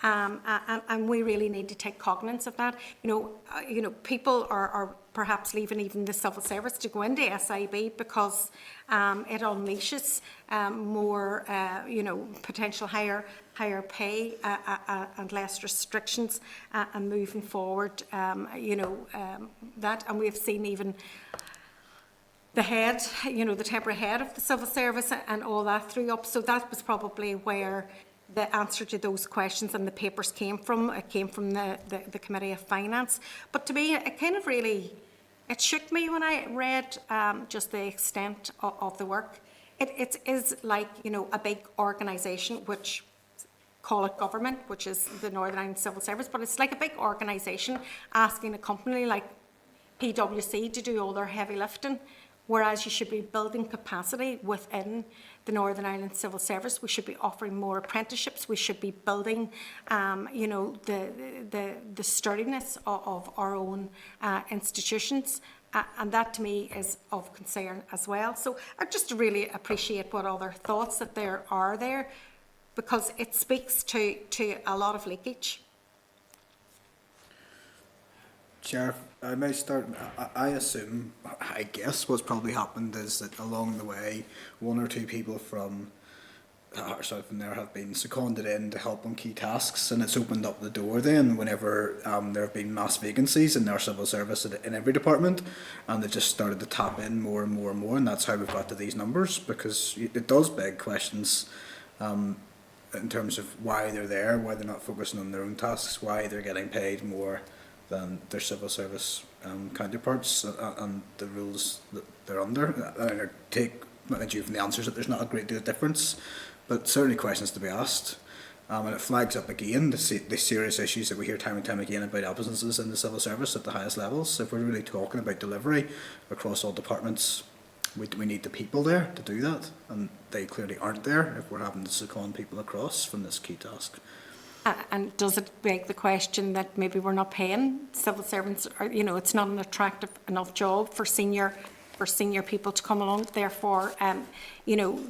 And we really need to take cognizance of that. You know, people are perhaps leaving even the civil service to go into SIB because it unleashes more, you know, potential higher pay and less restrictions, and moving forward, you know, that. And we've seen even the head, you know, the temporary head of the civil service and all that through up. So that was probably where the answer to those questions and the papers came from. It came from the Committee of Finance. But to me, it kind of really, it shook me when I read just the extent of the work. It is like, you know, a big organisation, which call it government, which is the Northern Ireland Civil Service, but it's like a big organisation asking a company like PwC to do all their heavy lifting, whereas you should be building capacity within the Northern Ireland Civil Service. We should be offering more apprenticeships. We should be building, you know, the sturdiness of our own institutions. And that to me is of concern as well. So I just really appreciate what other thoughts that there are there, because it speaks to a lot of leakage. Chair, I may start. I assume, I guess what's probably happened is that along the way, one or two people from there have been seconded in to help on key tasks, and it's opened up the door then whenever there have been mass vacancies in our civil service in every department, and they just started to tap in more and more and more, and that's how we've got to these numbers, because it does beg questions in terms of why they're there, why they're not focusing on their own tasks, why they're getting paid more than their civil service counterparts, and the rules that they're under. I take you from the answers that there's not a great deal of difference, but certainly questions to be asked. And it flags up again the serious issues that we hear time and time again about absences in the civil service at the highest levels. If we're really talking about delivery across all departments, we need the people there to do that, and they clearly aren't there if we're having to second people across from this key task. And does it beg the question that maybe we're not paying civil servants, or, you know, it's not an attractive enough job for senior people to come along? Therefore, you know,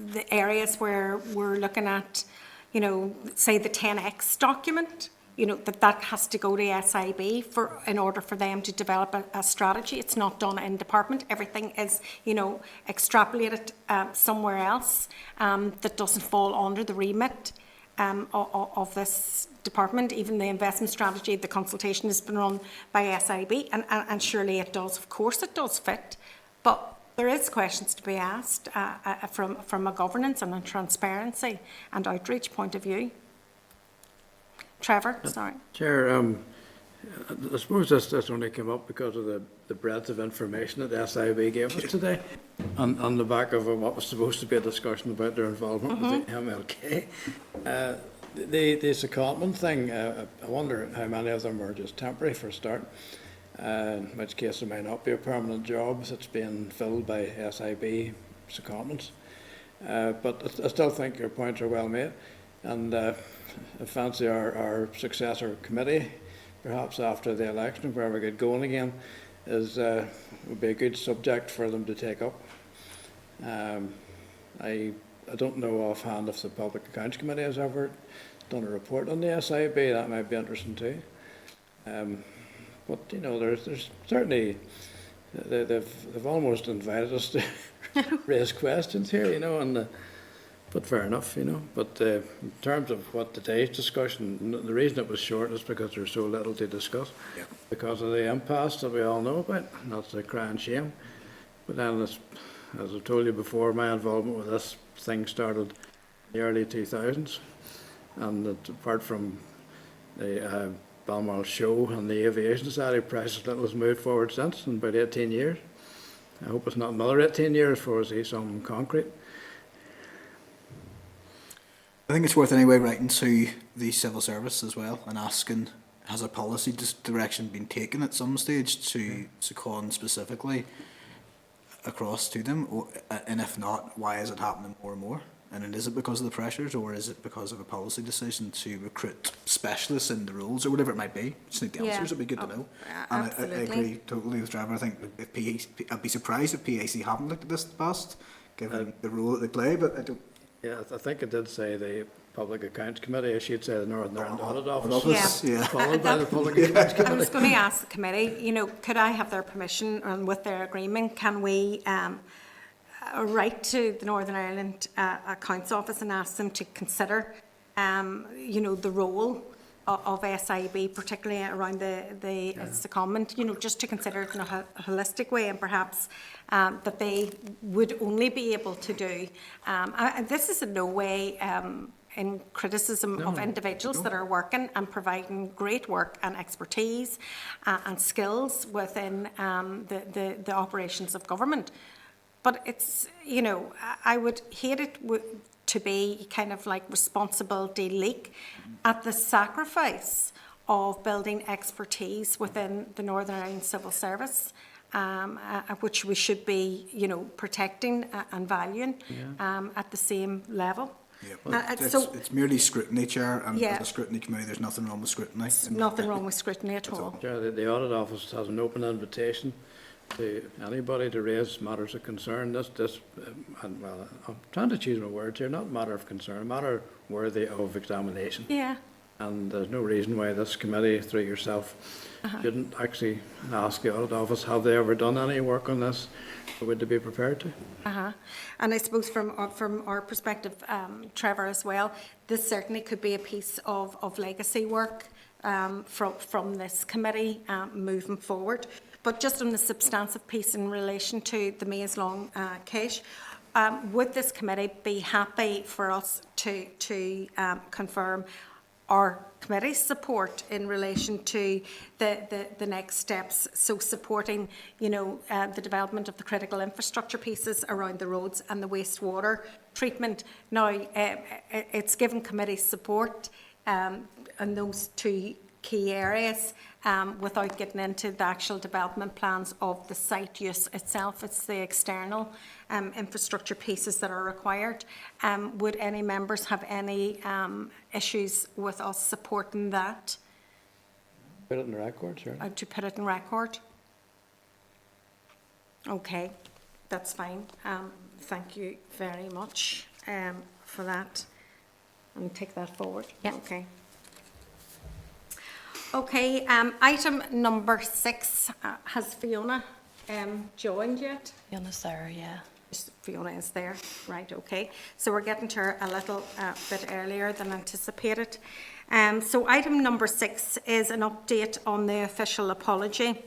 the areas where we're looking at, you know, say the 10X document, you know, that has to go to SIB in order for them to develop a strategy. It's not done in department. Everything is, you know, extrapolated somewhere else that doesn't fall under the remit of this department. Even the investment strategy, the consultation has been run by SIB, and surely it does, of course it does fit, but there is questions to be asked from a governance and a transparency and outreach point of view. Trevor, sorry. Chair, I suppose this only came up because of the breadth of information that SIB gave us today, on the back of what was supposed to be a discussion about their involvement with the MLK. The secondment thing, I wonder how many of them are just temporary for a start, in which case it may not be a permanent job that's being filled by SIB secondments. But I still think your points are well made, and I fancy our successor committee, perhaps after the election, where we get going again, would be a good subject for them to take up. I don't know offhand if the Public Accounts Committee has ever done a report on the SIB. That might be interesting too. But you know, there's certainly they've almost invited us to raise questions here, you know, and but fair enough, you know. But in terms of what today's discussion, the reason it was short is because there's so little to discuss, because of the impasse that we all know about. And that's a crying shame. But then, as I've told you before, my involvement with this thing started in the early 2000s, and apart from the Balmoral show and the Aviation Society prices, that was moved forward since in about 18 years. I hope it's not another 18 years before I see something concrete. I think it's worth anyway writing to the civil service as well and asking, has a policy direction been taken at some stage to second specifically across to them, and if not, why is it happening more and more? And is it because of the pressures, or is it because of a policy decision to recruit specialists in the roles, or whatever it might be? Just think the answers would be good to know. And I agree totally with Trevor. I think if I'd be surprised if PAC haven't looked at this in the past, given the role that they play, but I don't. Yeah, I think it did say the Public Accounts Committee. She'd say the Northern Ireland Audit Office, followed by the Public Accounts Committee. I was going to ask the committee, you know, could I have their permission, and with their agreement, can we write to the Northern Ireland Accounts Office and ask them to consider, you know, the role of SIB, particularly around the secondment, you know, just to consider it in a holistic way, and perhaps that they would only be able to do. This is in no way in criticism of individuals that are working and providing great work and expertise and skills within the operations of government. But it's, you know, I would hate it to be kind of like responsibility leak at the sacrifice of building expertise within the Northern Ireland Civil Service, which we should be, you know, protecting and valuing at the same level. Yeah, well, it's merely scrutiny, Chair, and Yeah. as a scrutiny committee, there's nothing wrong with scrutiny. Nothing wrong with scrutiny at all. Chair, the Audit Office has an open invitation to anybody to raise matters of concern. And well, I'm trying to choose my words here, not matter of concern, matter worthy of examination. Yeah. And there's no reason why this committee, through yourself, shouldn't actually ask the Audit Office, have they ever done any work on this? Or would they be prepared to? And I suppose from our perspective, Trevor, as well, this certainly could be a piece of legacy work from this committee moving forward. But just on the substantive piece in relation to the Maze Long Kesh, would this committee be happy for us to confirm our committee's support in relation to the next steps, so supporting, you know, the development of the critical infrastructure pieces around the roads and the wastewater treatment? Now, it's given committee support in those two key areas without getting into the actual development plans of the site use itself. It's the external infrastructure pieces that are required. Would any members have any issues with us supporting that? Put it in the record, sure. To put it in record? Okay, that's fine. Thank you very much for that. And take that forward. Yeah. Okay. Okay, item number 6, has Fiona joined yet? Fiona's there, yeah. Fiona is there, right, okay. So we're getting to her a little bit earlier than anticipated. So item number 6 is an update on the official apology.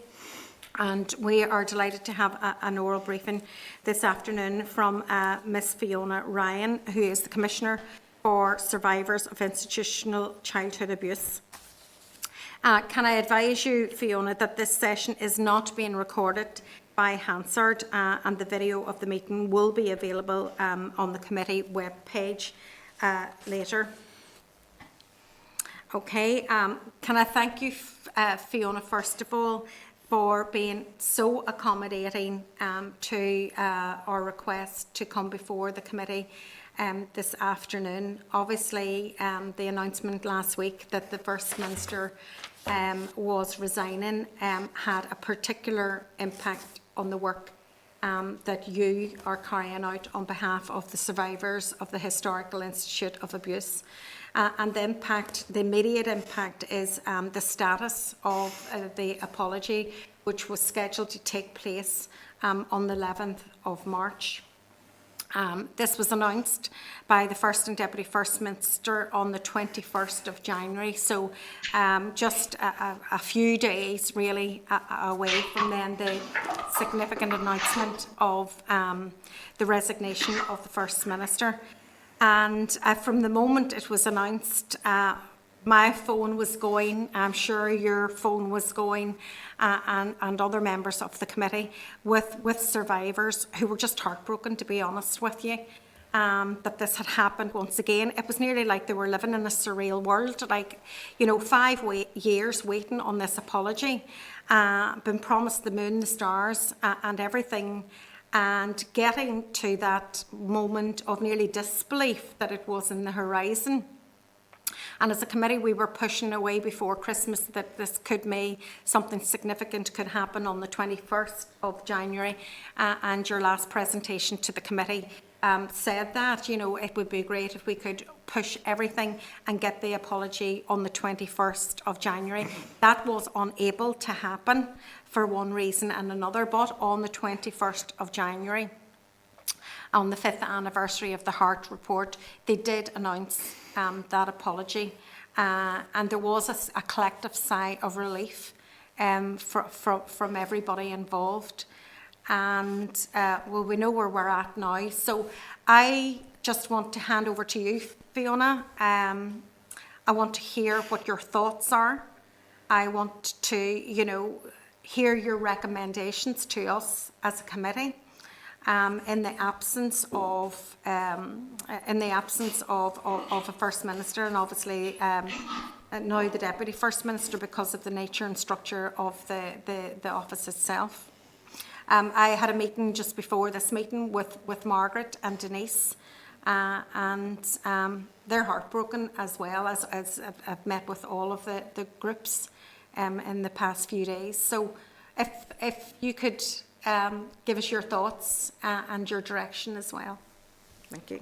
And we are delighted to have an oral briefing this afternoon from Miss Fiona Ryan, who is the Commissioner for Survivors of Institutional Childhood Abuse. Can I advise you, Fiona, that this session is not being recorded by Hansard and the video of the meeting will be available on the committee webpage later. Okay, can I thank you, Fiona, first of all, for being so accommodating to our request to come before the committee this afternoon. Obviously, the announcement last week that the First Minister was resigning had a particular impact on the work that you are carrying out on behalf of the survivors of the Historical Institute of Abuse. And the immediate impact is the status of the apology, which was scheduled to take place on the 11th of March. This was announced by the First and Deputy First Minister on the 21st of January, so just a few days really away from then the significant announcement of the resignation of the First Minister. And from the moment it was announced, my phone was going, I'm sure your phone was going, and other members of the committee with survivors who were just heartbroken, to be honest with you, that this had happened once again. It was nearly like they were living in a surreal world, like, you know, 5 years waiting on this apology, been promised the moon, the stars, and everything, and getting to that moment of nearly disbelief that it was in the horizon. And as a committee, we were pushing away before Christmas that this could be something significant could happen on the 21st of January. And your last presentation to the committee said that, you know, it would be great if we could push everything and get the apology on the 21st of January. That was unable to happen for one reason and another, but on the 21st of January, on the 5th anniversary of the Hart Report, they did announce that apology, and there was a collective sigh of relief from everybody involved. And well, we know where we're at now. So I just want to hand over to you, Fiona. I want to hear what your thoughts are. I want to, hear your recommendations to us as a committee. In the absence of a First Minister, and obviously now the Deputy First Minister, because of the nature and structure of the office itself. I had a meeting just before this meeting with Margaret and Denise, and they're heartbroken as well, as I've met with all of the groups in the past few days. So if you could give us your thoughts and your direction as well. Thank you.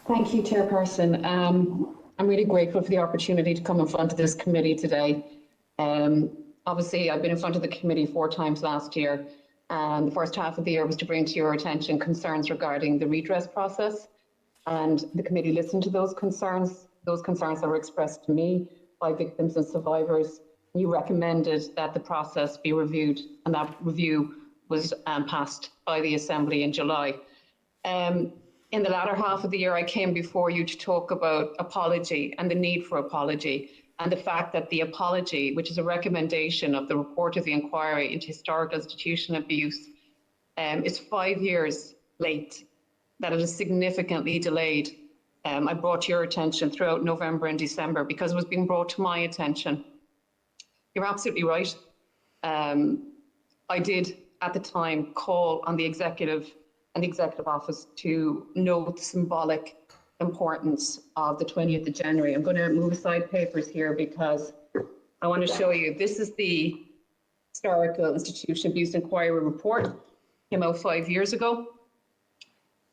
Thank you, Chairperson. I'm really grateful for the opportunity to come in front of this committee today. Obviously, I've been in front of the committee 4 times last year, and the first half of the year was to bring to your attention concerns regarding the redress process, and the committee listened to those concerns that were expressed to me by victims and survivors. You recommended that the process be reviewed, and that review was passed by the Assembly in July. In the latter half of the year, I came before you to talk about apology and the need for apology, and the fact that the apology, which is a recommendation of the report of the inquiry into historical institutional abuse, is 5 years late, that it is significantly delayed. I brought to your attention throughout November and December because it was being brought to my attention. You're absolutely right. I did at the time call on the executive and the executive office to note the symbolic importance of the 20th of January. I'm going to move aside papers here because I want to show you. This is the Historical Institution Abuse Inquiry Report. Came out 5 years ago.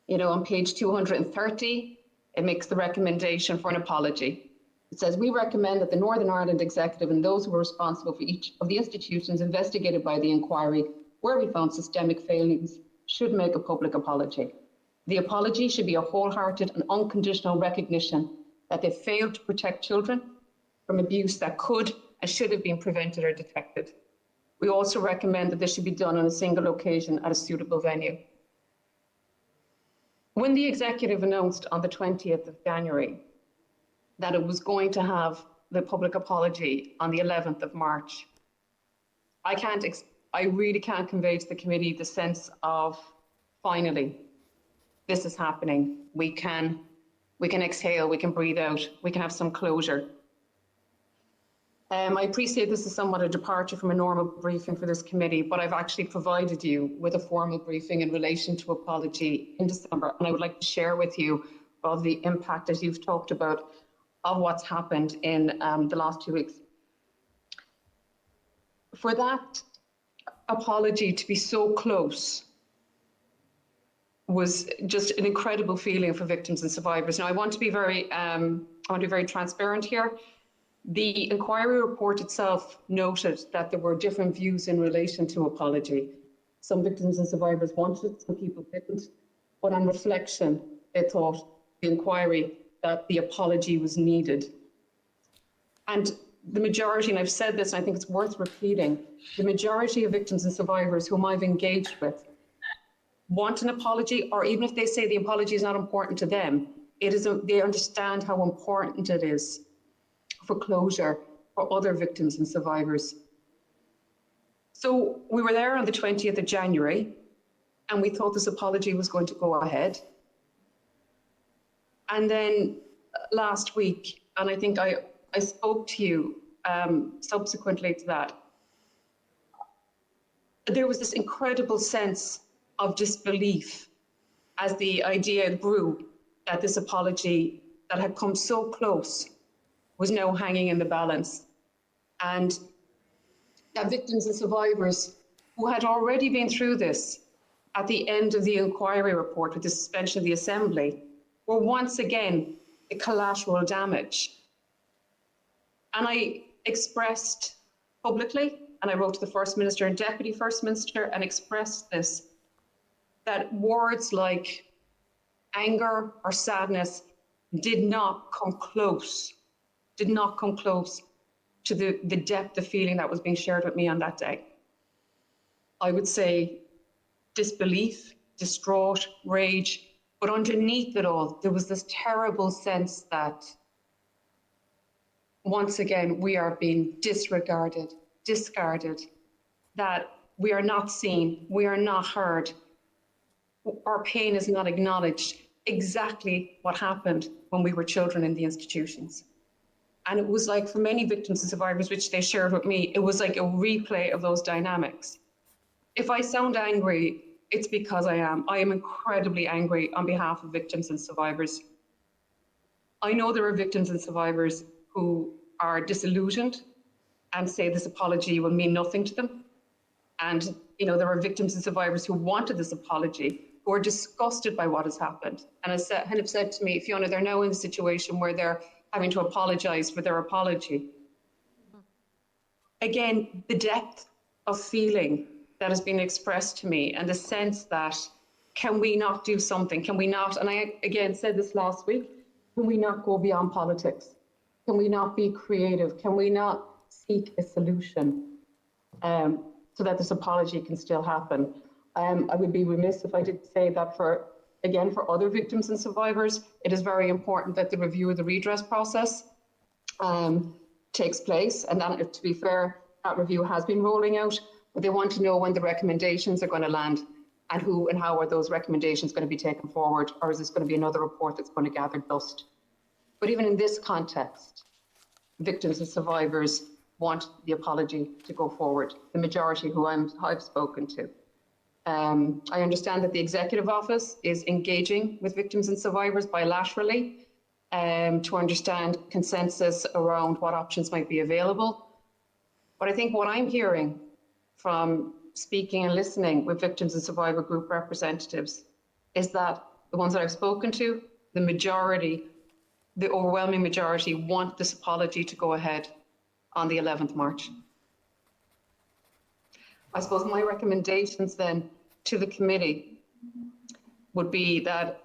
On page 230, it makes the recommendation for an apology. It says, we recommend that the Northern Ireland Executive and those who are responsible for each of the institutions investigated by the inquiry where we found systemic failings should make a public apology. The apology should be a wholehearted and unconditional recognition that they failed to protect children from abuse that could and should have been prevented or detected. We also recommend that this should be done on a single occasion at a suitable venue. When the executive announced on the 20th of January that it was going to have the public apology on the 11th of March, I really can't convey to the committee the sense of, finally, this is happening. We can exhale, we can breathe out, we can have some closure. I appreciate this is somewhat a departure from a normal briefing for this committee, but I've actually provided you with a formal briefing in relation to apology in December, and I would like to share with you of the impact, as you've talked about, of what's happened in the last 2 weeks. For that apology to be so close was just an incredible feeling for victims and survivors. Now, I want to be very transparent here. The inquiry report itself noted that there were different views in relation to apology. Some victims and survivors wanted it, some people didn't. But on reflection, they thought the inquiry that the apology was needed. And the majority, and I've said this, and I think it's worth repeating, the majority of victims and survivors whom I've engaged with want an apology, or even if they say the apology is not important to them, they understand how important it is for closure for other victims and survivors. So we were there on the 20th of January, and we thought this apology was going to go ahead. And then last week, and I think I spoke to you subsequently to that, there was this incredible sense of disbelief as the idea grew that this apology that had come so close was now hanging in the balance. And that victims and survivors who had already been through this at the end of the inquiry report with the suspension of the Assembly were once again the collateral damage. And I expressed publicly, and I wrote to the First Minister and Deputy First Minister and expressed this, that words like anger or sadness did not come close to the depth of feeling that was being shared with me on that day. I would say disbelief, distraught, rage, but underneath it all, there was this terrible sense that once again, we are being disregarded, discarded, that we are not seen, we are not heard, our pain is not acknowledged. Exactly what happened when we were children in the institutions. And it was like, for many victims and survivors, which they shared with me, it was like a replay of those dynamics. If I sound angry, it's because I am. I am incredibly angry on behalf of victims and survivors. I know there are victims and survivors who are disillusioned and say this apology will mean nothing to them. And, you know, there are victims and survivors who wanted this apology, who are disgusted by what has happened. And have said to me, Fiona, they're now in a situation where they're having to apologise for their apology. Again, the depth of feeling that has been expressed to me and the sense that, can we not do something? Can we not, and I again said this last week, can we not go beyond politics? Can we not be creative? Can we not seek a solution so that this apology can still happen? I would be remiss if I didn't say that for other victims and survivors, it is very important that the review of the redress process takes place. And that, to be fair, that review has been rolling out, but they want to know when the recommendations are going to land and who and how are those recommendations going to be taken forward, or is this going to be another report that's going to gather dust? But even in this context, victims and survivors want the apology to go forward, the majority who I've spoken to. I understand that the Executive Office is engaging with victims and survivors bilaterally to understand consensus around what options might be available. But I think what I'm hearing from speaking and listening with victims and survivor group representatives is that the ones that I've spoken to, the majority, the overwhelming majority, want this apology to go ahead on the 11th March. I suppose my recommendations then to the committee would be that,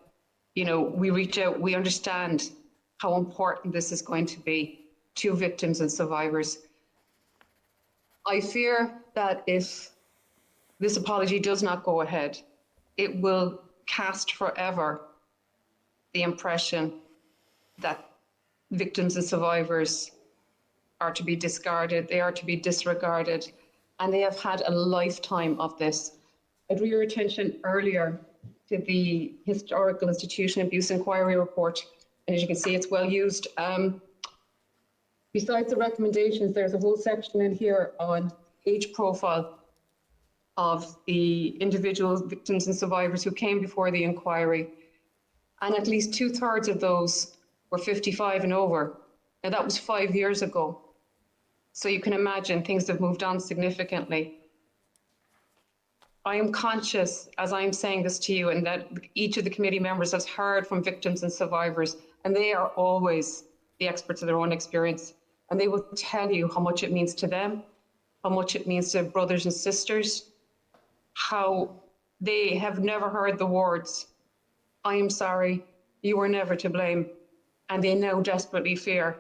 you know, we reach out, we understand how important this is going to be to victims and survivors. I fear that if this apology does not go ahead, it will cast forever the impression that victims and survivors are to be discarded, they are to be disregarded, and they have had a lifetime of this. I drew your attention earlier to the Historical Institution Abuse Inquiry Report, and as you can see, it's well used. Besides the recommendations, there's a whole section in here on age profile of the individual victims and survivors who came before the inquiry, and at least 2/3 of those were 55 and over. Now that was 5 years ago. So you can imagine things have moved on significantly. I am conscious, as I'm saying this to you, and that each of the committee members has heard from victims and survivors, and they are always the experts of their own experience, and they will tell you how much it means to them, how much it means to brothers and sisters, how they have never heard the words, I am sorry, you were never to blame, and they now desperately fear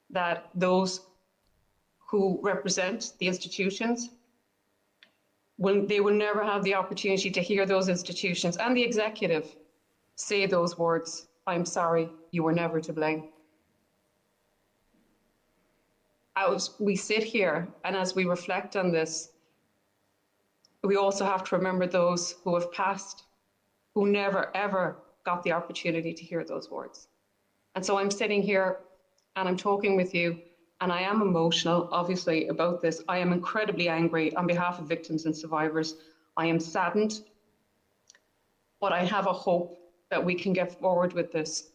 that those who represent the institutions they will never have the opportunity to hear those institutions and the executive say those words, I'm sorry, you were never to blame. As we sit here and as we reflect on this, we also have to remember those who have passed, who never ever got the opportunity to hear those words. And so I'm sitting here and I'm talking with you, and I am emotional, obviously, about this. I am incredibly angry on behalf of victims and survivors. I am saddened, but I have a hope that we can get forward with this,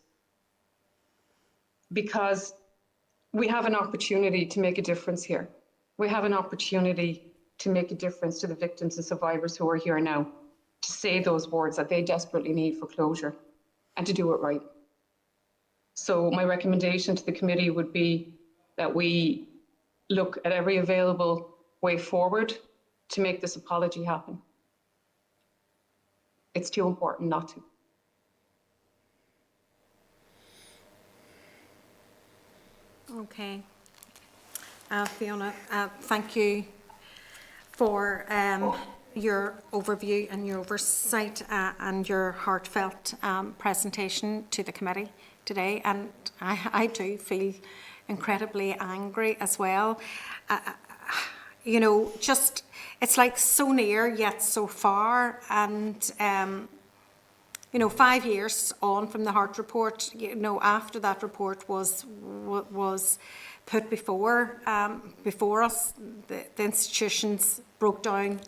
because we have an opportunity to make a difference here. We have an opportunity to make a difference to the victims and survivors who are here now, to say those words that they desperately need for closure and to do it right. So my recommendation to the committee would be that we look at every available way forward to make this apology happen. It's too important not to. Okay. Fiona, thank you for your overview and your oversight and your heartfelt presentation to the committee today. And I do feel incredibly angry as well. You know, just, it's like so near yet so far. And, you know, 5 years on from the Hart report, you know, after that report was put before us, the institutions broke down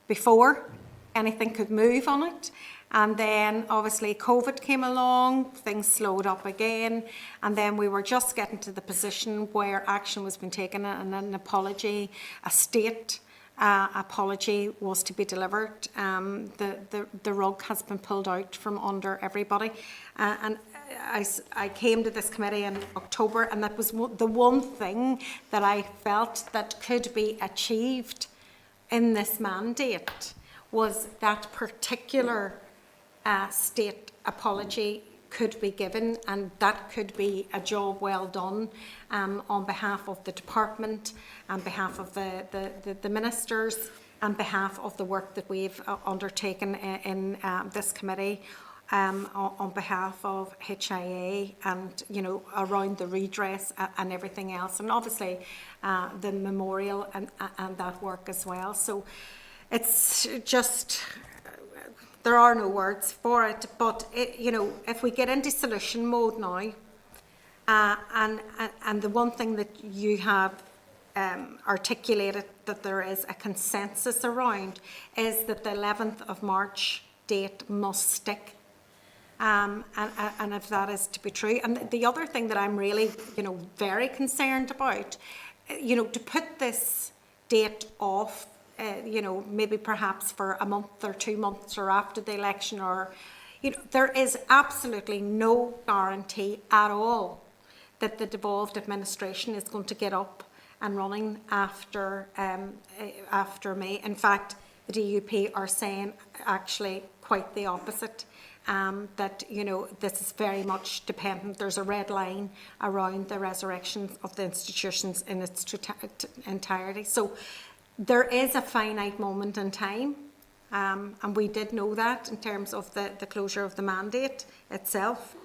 before anything could move on it. And then obviously COVID came along, things slowed up again, and then we were just getting to the position where action was being taken and an apology, a state apology was to be delivered. The rug has been pulled out from under everybody. And I came to this committee in October, and that was the one thing that I felt that could be achieved in this mandate, was that particular state apology could be given, and that could be a job well done on behalf of the department, on behalf of the ministers, on behalf of the work that we've undertaken in this committee, on behalf of HIA, and, you know, around the redress and everything else, and obviously the memorial and that work as well. So it's just, there are no words for it, but you know, if we get into solution mode now, and the one thing that you have articulated that there is a consensus around is that the 11th of March date must stick. And if that is to be true, and the other thing that I'm really, you know, very concerned about, you know, to put this date off, you know, maybe perhaps for a month or 2 months or after the election, or, you know, there is absolutely no guarantee at all that the devolved administration is going to get up and running after May. In fact, the DUP are saying actually quite the opposite. That, you know, this is very much dependent. There's a red line around the resurrection of the institutions in its entirety. So there is a finite moment in time, and we did know that in terms of the closure of the mandate itself.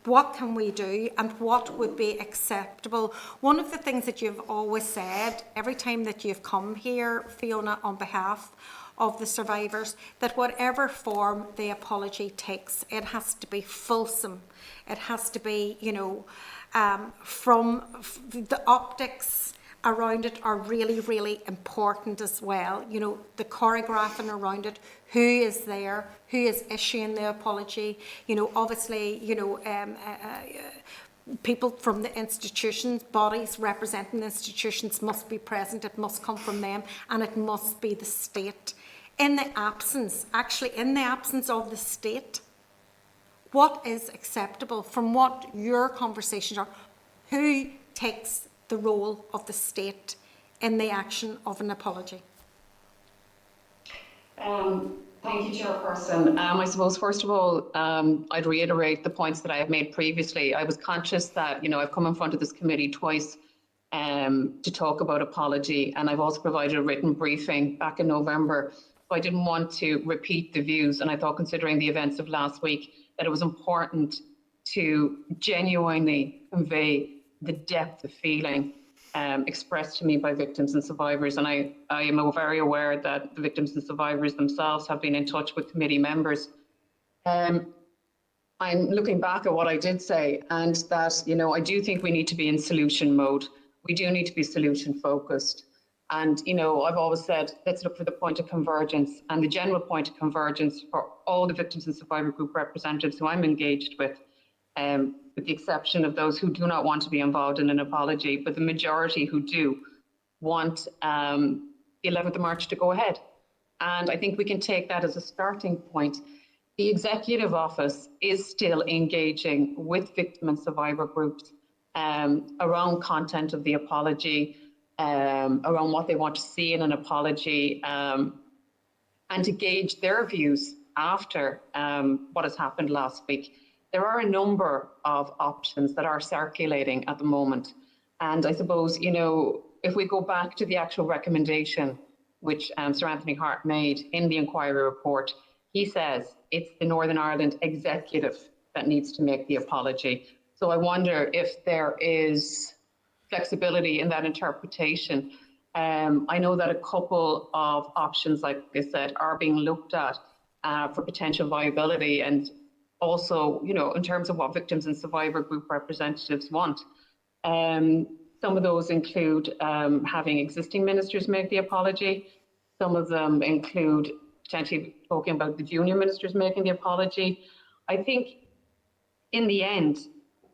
What can we do, and what would be acceptable? One of the things that you've always said every time that you've come here, Fiona, on behalf of the survivors, that whatever form the apology takes, it has to be fulsome. It has to be, you know, from the optics around it are really, really important as well. You know, the choreographing around it, who is there, who is issuing the apology. You know, obviously, you know, people from the institutions, bodies representing the institutions must be present. It must come from them, and it must be the state. In the absence of the state, what is acceptable from what your conversations are? Who takes the role of the state in the action of an apology? Thank you, Chairperson. I suppose, first of all, I'd reiterate the points that I have made previously. I was conscious that, you know, I've come in front of this committee twice to talk about apology, and I've also provided a written briefing back in November. So I didn't want to repeat the views, and I thought, considering the events of last week, that it was important to genuinely convey the depth of feeling expressed to me by victims and survivors. And I am very aware that the victims and survivors themselves have been in touch with committee members. I'm looking back at what I did say, and that, you know, I do think we need to be in solution mode. We do need to be solution focused. And, you know, I've always said, let's look for the point of convergence, and the general point of convergence for all the victims and survivor group representatives who I'm engaged with the exception of those who do not want to be involved in an apology, but the majority who do want the 11th of March to go ahead. And I think we can take that as a starting point. The Executive Office is still engaging with victim and survivor groups around content of the apology, around what they want to see in an apology, and to gauge their views after what has happened last week. There are a number of options that are circulating at the moment. And I suppose, you know, if we go back to the actual recommendation which Sir Anthony Hart made in the inquiry report, he says it's the Northern Ireland executive that needs to make the apology. So I wonder if there is flexibility in that interpretation. I know that a couple of options, like I said, are being looked at for potential viability, and also, you know, in terms of what victims and survivor group representatives want. Some of those include having existing ministers make the apology. Some of them include potentially talking about the junior ministers making the apology. I think in the end,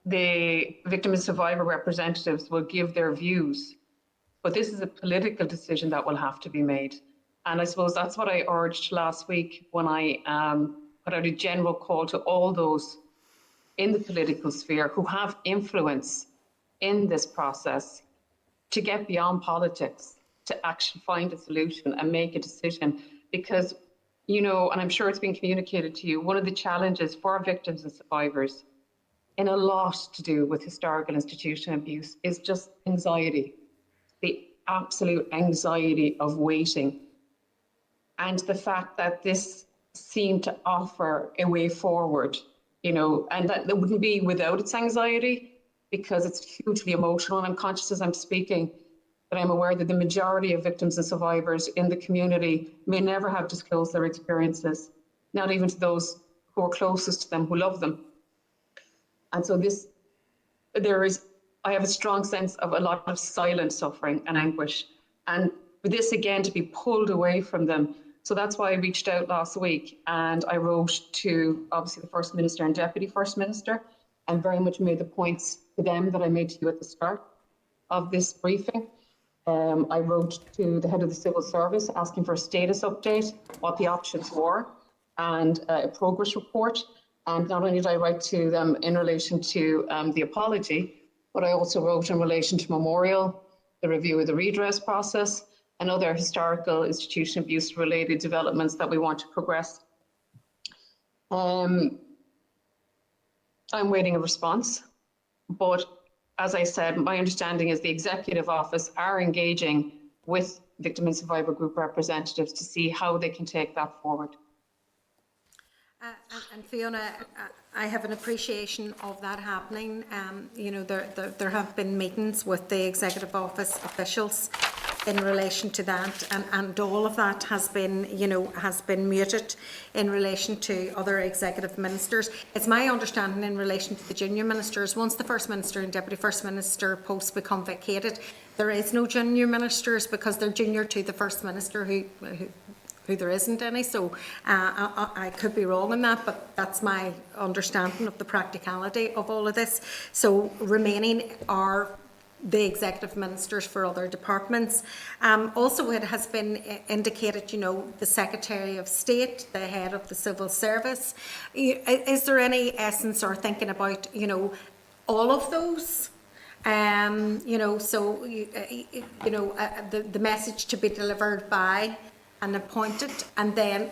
the victim and survivor representatives will give their views, but this is a political decision that will have to be made. And I suppose that's what I urged last week when I put out a general call to all those in the political sphere who have influence in this process to get beyond politics, to actually find a solution and make a decision. Because, you know, and I'm sure it's been communicated to you, one of the challenges for victims and survivors in a lot to do with historical institution abuse is just anxiety, the absolute anxiety of waiting. And the fact that this seemed to offer a way forward, you know, and that it wouldn't be without its anxiety, because it's hugely emotional. And I'm conscious as I'm speaking that I'm aware that the majority of victims and survivors in the community may never have disclosed their experiences, not even to those who are closest to them, who love them. And so I have a strong sense of a lot of silent suffering and anguish. And for this again to be pulled away from them. So that's why I reached out last week and I wrote to obviously the First Minister and Deputy First Minister, and very much made the points to them that I made to you at the start of this briefing. I wrote to the head of the civil service asking for a status update, what the options were, and a progress report. And not only did I write to them in relation to the apology, but I also wrote in relation to memorial, the review of the redress process, and other historical institution abuse related developments that we want to progress. I'm waiting a response, but as I said, my understanding is the Executive Office are engaging with victim and survivor group representatives to see how they can take that forward. And Fiona, I have an appreciation of that happening. You know, there have been meetings with the Executive Office officials in relation to that, and all of that has been, you know, has been muted in relation to other executive ministers. It's my understanding in relation to the junior ministers, once the First Minister and Deputy First Minister posts become vacated, there is no junior ministers because they're junior to the First Minister who there isn't any. So I could be wrong on that, but that's my understanding of the practicality of all of this. So remaining are the executive ministers for other departments. Also, it has been indicated, you know, the Secretary of State, the head of the Civil Service. Is there any essence or thinking about, you know, all of those? You know, so, you know, the message to be delivered by and appointed, and then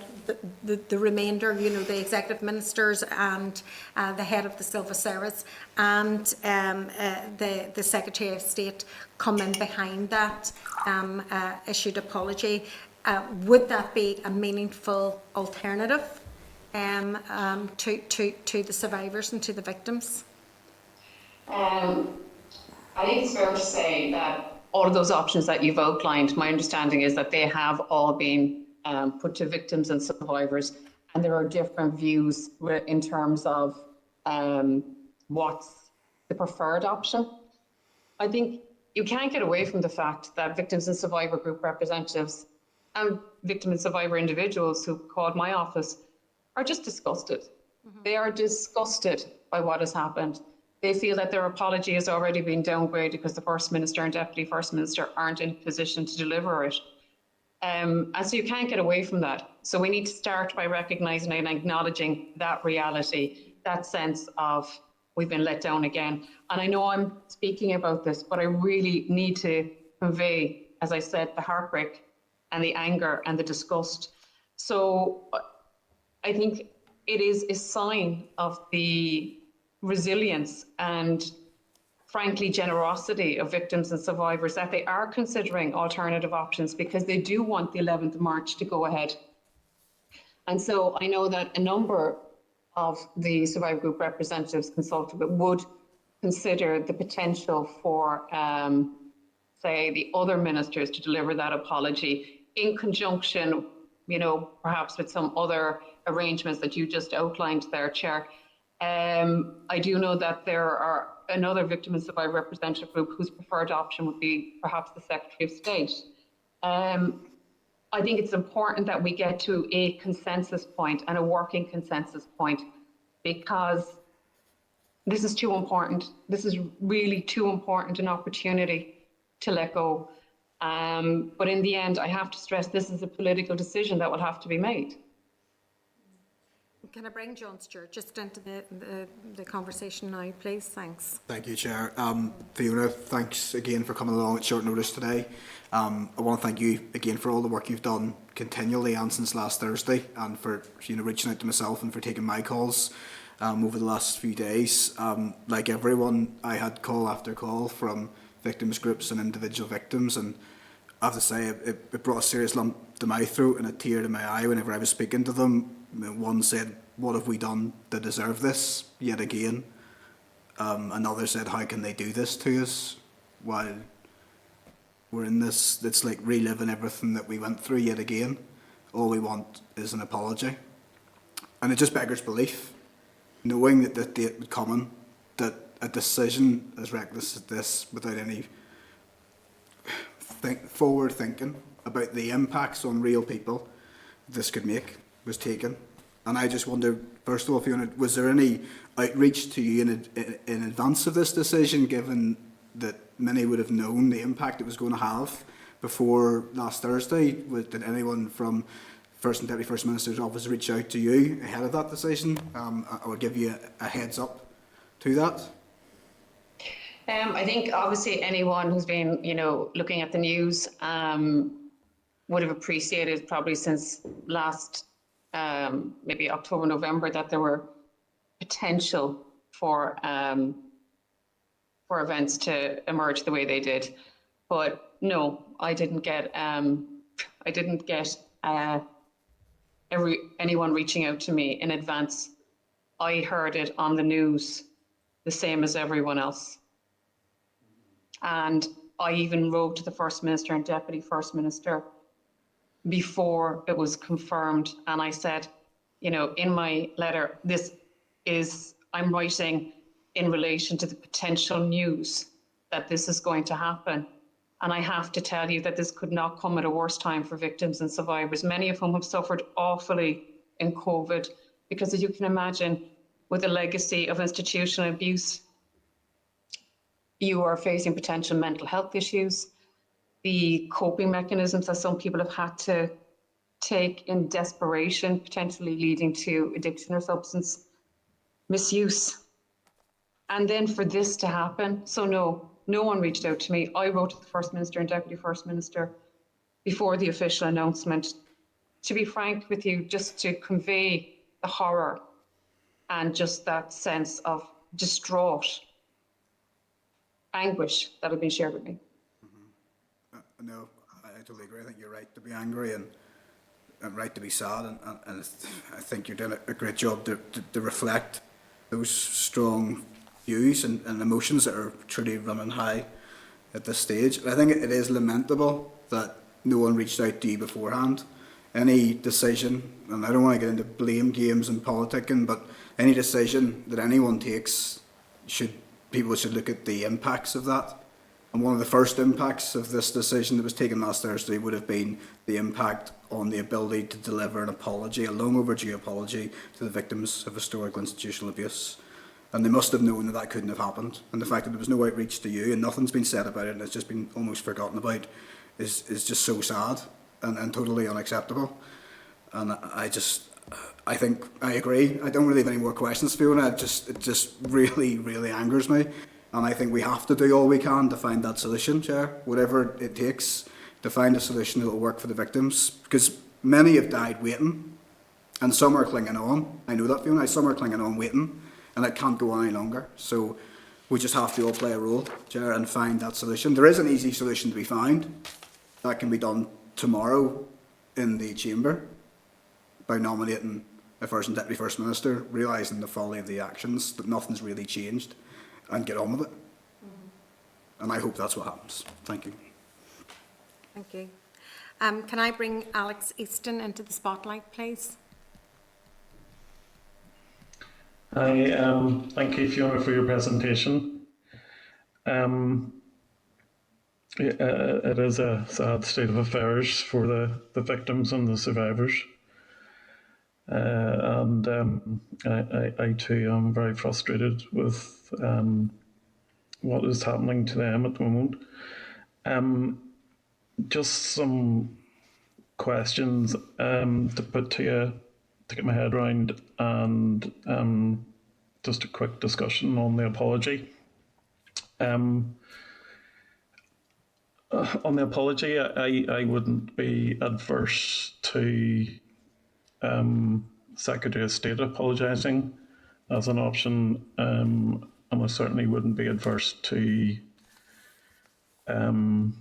the remainder, you know, the executive ministers and the head of the civil service and the Secretary of State come in behind that issued apology. Would that be a meaningful alternative to the survivors and to the victims? I think it's fair to say that all of those options that you've outlined, my understanding is that they have all been put to victims and survivors, and there are different views in terms of what's the preferred option. I think you can't get away from the fact that victims and survivor group representatives and victim and survivor individuals who called my office are just disgusted. Mm-hmm. They are disgusted by what has happened. They feel that their apology has already been downgraded because the First Minister and Deputy First Minister aren't in a position to deliver it. And so you can't get away from that. So we need to start by recognising and acknowledging that reality, that sense of we've been let down again. And I know I'm speaking about this, but I really need to convey, as I said, the heartbreak and the anger and the disgust. So I think it is a sign of the resilience and frankly, generosity of victims and survivors, that they are considering alternative options because they do want the 11th of March to go ahead. And so I know that a number of the survivor group representatives consulted with would consider the potential for, say, the other ministers to deliver that apology in conjunction, you know, perhaps with some other arrangements that you just outlined there, Chair. I do know that there are another victim and survivor representative group whose preferred option would be perhaps the Secretary of State. I think it's important that we get to a consensus point and a working consensus point, because this is too important. This is really too important an opportunity to let go. But in the end, I have to stress this is a political decision that will have to be made. Can I bring John Stewart just into the conversation now, please? Thanks. Thank you, Chair. Fiona, thanks again for coming along at short notice today. I want to thank you again for all the work you've done continually and since last Thursday, and for reaching out to myself and for taking my calls over the last few days. Like everyone, I had call after call from victims groups and individual victims, and I have to say it brought a serious lump to my throat and a tear to my eye whenever I was speaking to them. One said, "What have we done to deserve this yet again?" Another said, "How can they do this to us while we're in this? It's like reliving everything that we went through yet again. All we want is an apology." And it just beggars belief, knowing that the date would come, that a decision as reckless as this, without any forward thinking about the impacts on real people this could make, was taken. And I just wonder, first of all, Fiona, was there any outreach to you in advance of this decision, given that many would have known the impact it was going to have before last Thursday? Did anyone from First and Deputy First Minister's office reach out to you ahead of that decision, or give you a heads up to that? I think obviously anyone who's been, looking at the news would have appreciated probably since last maybe October, November, that there were potential for events to emerge the way they did. But no, I didn't get anyone reaching out to me in advance. I heard it on the news the same as everyone else. And I even wrote to the First Minister and Deputy First Minister before it was confirmed. And I said, in my letter, I'm writing in relation to the potential news that this is going to happen. And I have to tell you that this could not come at a worse time for victims and survivors, many of whom have suffered awfully in COVID, because as you can imagine, with a legacy of institutional abuse, you are facing potential mental health issues, the coping mechanisms that some people have had to take in desperation, potentially leading to addiction or substance misuse. And then for this to happen, so no one reached out to me. I wrote to the First Minister and Deputy First Minister before the official announcement, to be frank with you, just to convey the horror and just that sense of distraught anguish that had been shared with me. No, I totally agree. I think you're right to be angry and right to be sad, and I think you're doing a great job to reflect those strong views and emotions that are truly running high at this stage. I think it is lamentable that no one reached out to you beforehand. Any decision, and I don't want to get into blame games and politicking, but any decision that anyone takes, people should look at the impacts of that. And one of the first impacts of this decision that was taken last Thursday would have been the impact on the ability to deliver an apology, a long overdue apology, to the victims of historical institutional abuse. And they must have known that couldn't have happened. And the fact that there was no outreach to you and nothing's been said about it and it's just been almost forgotten about is just so sad and totally unacceptable. And I think I agree. I don't really have any more questions, Fiona. It just really, really angers me. And I think we have to do all we can to find that solution, Chair, whatever it takes to find a solution that will work for the victims. Because many have died waiting, and some are clinging on. I know that, Fiona. Some are clinging on waiting, and it can't go on any longer. So we just have to all play a role, Chair, and find that solution. There is an easy solution to be found. That can be done tomorrow in the Chamber by nominating a First and Deputy First Minister, realising the folly of the actions, that nothing's really changed, and get on with it. And I hope that's what happens. Thank you. Thank you. Can I bring Alex Easton into the spotlight, please? Hi, thank you, Fiona, for your presentation. It is a sad state of affairs for the victims and the survivors. I too am very frustrated with what is happening to them at the moment. Just some questions to put to you to get my head around, and just a quick discussion on the apology. On the apology, I wouldn't be adverse to Secretary of State apologising as an option, and I certainly wouldn't be adverse to the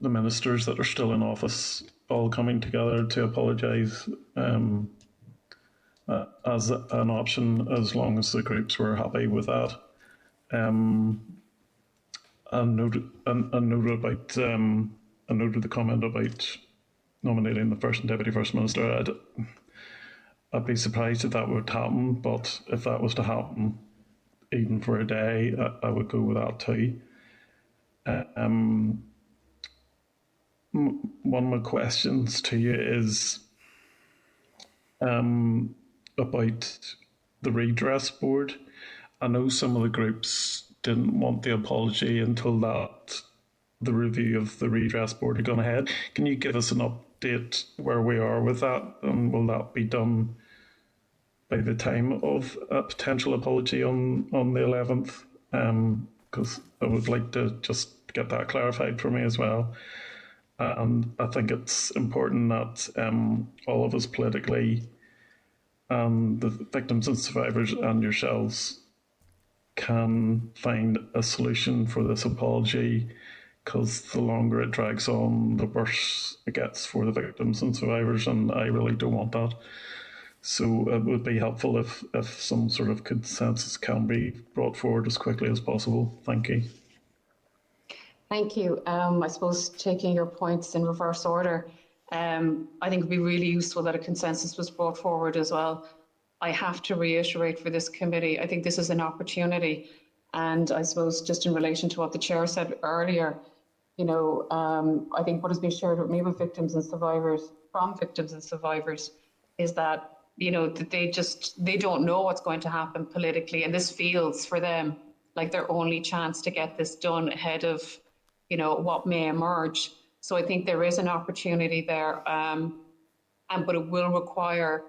ministers that are still in office all coming together to apologise as an option, as long as the groups were happy with that. I noted the comment about nominating the First and Deputy First Minister. I'd be surprised if that would happen, but if that was to happen, even for a day, I would go with that too. One of my questions to you is about the redress board. I know some of the groups didn't want the apology until the review of the redress board had gone ahead. Can you give us an update where we are with that, and will that be done by the time of a potential apology on the 11th? Because I would like to just get that clarified for me as well. And I think it's important that all of us politically, the victims and survivors and yourselves, can find a solution for this apology, because the longer it drags on, the worse it gets for the victims and survivors, and I really don't want that. So it would be helpful if some sort of consensus can be brought forward as quickly as possible. Thank you. Thank you. I suppose taking your points in reverse order, I think it would be really useful that a consensus was brought forward as well. I have to reiterate for this committee, I think this is an opportunity. And I suppose just in relation to what the chair said earlier, you know, I think what has been shared with me with victims and survivors, from victims and survivors, is that, you know, that they don't know what's going to happen politically. And this feels for them like their only chance to get this done ahead of, you know, what may emerge. So I think there is an opportunity there, but it will require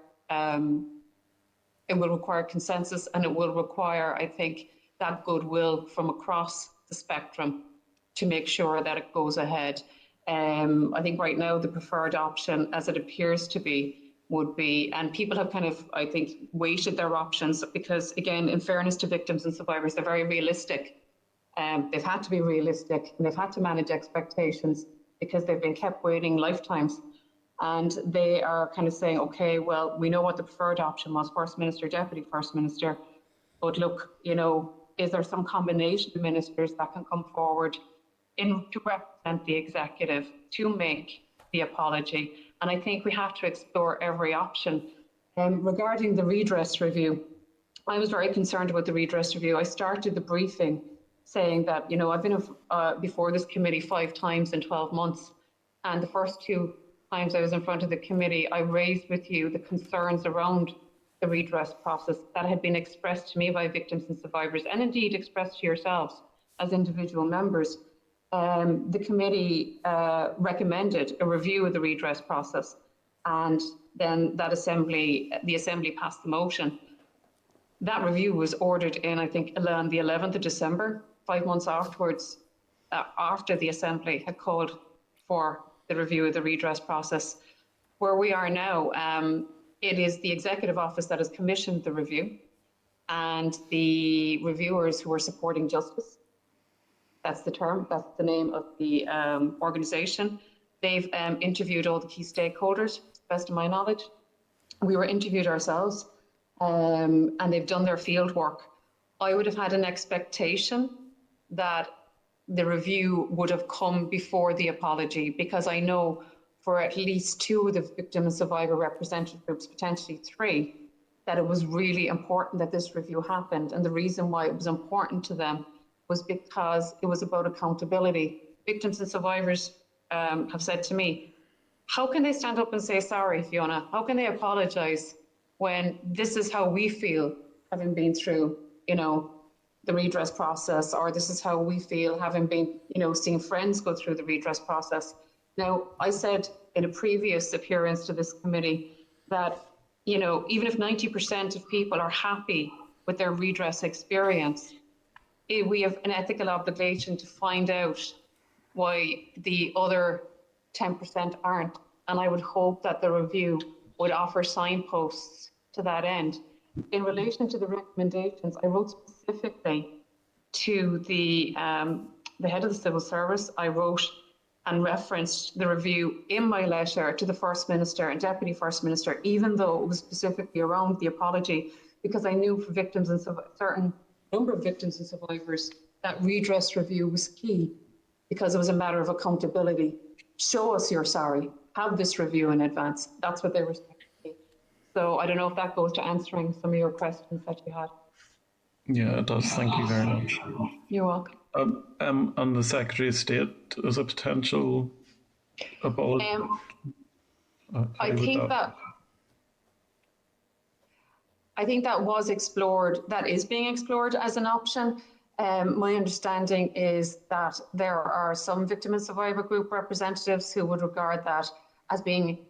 consensus, and it will require, I think, that goodwill from across the spectrum to make sure that it goes ahead. I think right now the preferred option, as it appears to be, would be, and people have kind of, I think, weighted their options because, again, in fairness to victims and survivors, they're very realistic. They've had to be realistic, and they've had to manage expectations because they've been kept waiting lifetimes. And they are kind of saying, okay, well, we know what the preferred option was, First Minister, Deputy First Minister, but look, you know, is there some combination of ministers that can come forward to represent the executive to make the apology? And I think we have to explore every option. Regarding the redress review, I was very concerned about the redress review. I started the briefing saying that, you know, I've been before this committee 5 times in 12 months, and the first 2 times I was in front of the committee, I raised with you the concerns around the redress process that had been expressed to me by victims and survivors, and indeed expressed to yourselves as individual members. The committee recommended a review of the redress process, and then the assembly passed the motion. That review was ordered in, I think, on the 11th of December, 5 months afterwards, after the assembly had called for the review of the redress process. Where we are now, it is the Executive Office that has commissioned the review, and the reviewers who are supporting justice. That's the term, that's the name of the organisation. They've interviewed all the key stakeholders, to the best of my knowledge. We were interviewed ourselves, and they've done their field work. I would have had an expectation that the review would have come before the apology, because I know for at least 2 of the victim and survivor representative groups, potentially 3, that it was really important that this review happened. And the reason why it was important to them was because it was about accountability. Victims and survivors have said to me, how can they stand up and say sorry, Fiona? How can they apologise when this is how we feel, having been through, you know, the redress process, or this is how we feel having been, you know, seeing friends go through the redress process. Now, I said in a previous appearance to this committee that, you know, even if 90% of people are happy with their redress experience, we have an ethical obligation to find out why the other 10% aren't. And I would hope that the review would offer signposts to that end. In relation to the recommendations, I wrote specifically to the head of the civil service. I wrote and referenced the review in my letter to the First Minister and Deputy First Minister, even though it was specifically around the apology, because I knew for victims and certain number of victims and survivors that redress review was key, because it was a matter of accountability. Show us you're sorry. Have this review in advance. That's what they were saying. So I don't know if that goes to answering some of your questions that you had. Yeah, it does. Thank you very much. You're welcome. And the Secretary of State as a potential apology. I think that was explored, that is being explored as an option. My understanding is that there are some victim and survivor group representatives who would regard that as being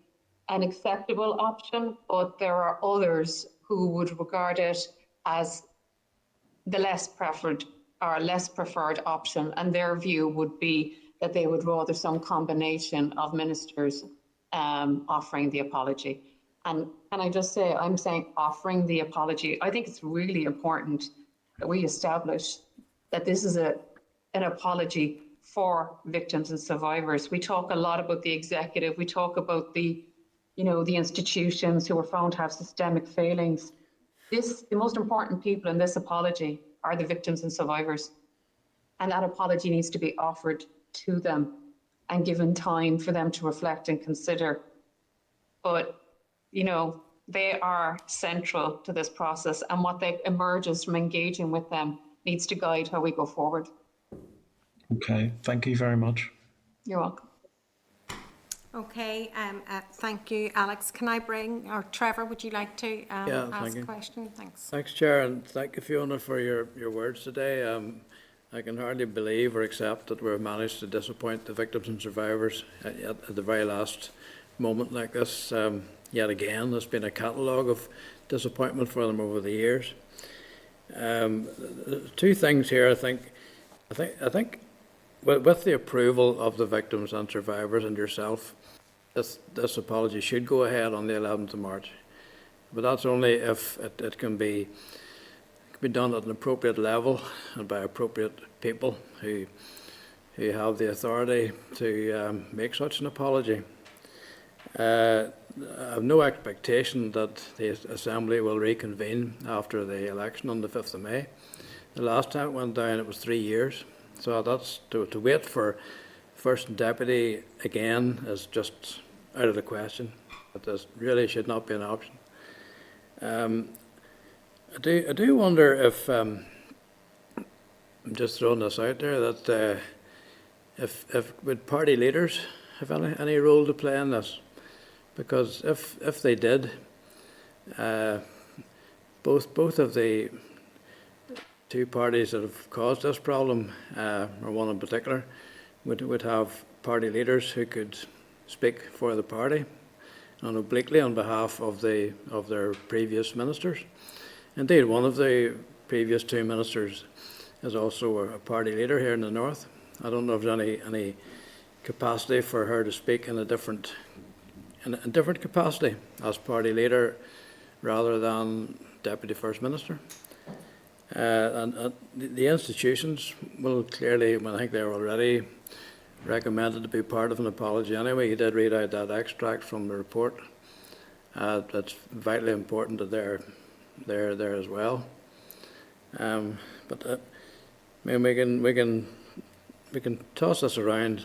an acceptable option, but there are others who would regard it as the less preferred option, and their view would be that they would rather some combination of ministers offering the apology. And can I just say, I'm saying offering the apology. I think it's really important that we establish that this is an apology for victims and survivors. We talk a lot about the executive. We talk about the institutions who are found to have systemic failings. The most important people in this apology are the victims and survivors. And that apology needs to be offered to them and given time for them to reflect and consider. But, they are central to this process, and what emerges from engaging with them needs to guide how we go forward. Okay, thank you very much. You're welcome. Okay, thank you, Alex. Can I or Trevor, would you like to ask a question? Thanks. Thanks, Chair, and thank you, Fiona, for your words today. I can hardly believe or accept that we've managed to disappoint the victims and survivors at the very last moment like this. Yet again, there's been a catalogue of disappointment for them over the years. 2 things here, I think with the approval of the victims and survivors and yourself, this apology should go ahead on the 11th of March. But that's only if it can be done at an appropriate level and by appropriate people who have the authority to make such an apology. I have no expectation that the Assembly will reconvene after the election on the 5th of May. The last time it went down, it was 3 years. So that's to wait for First and Deputy again is just out of the question. But this really should not be an option. I do wonder if, I'm just throwing this out there, that if would party leaders have any role to play in this? Because if they did, both of the 2 parties that have caused this problem, or one in particular, would have party leaders who could speak for the party and obliquely on behalf of their previous ministers. Indeed, one of the previous 2 ministers is also a party leader here in the North. I don't know if there's any capacity for her to speak in a different capacity as party leader rather than Deputy First Minister. And the institutions will clearly, I think they're already recommended to be part of an apology anyway. You did read out that extract from the report. That's vitally important that they're there as well. But I mean, we can toss this around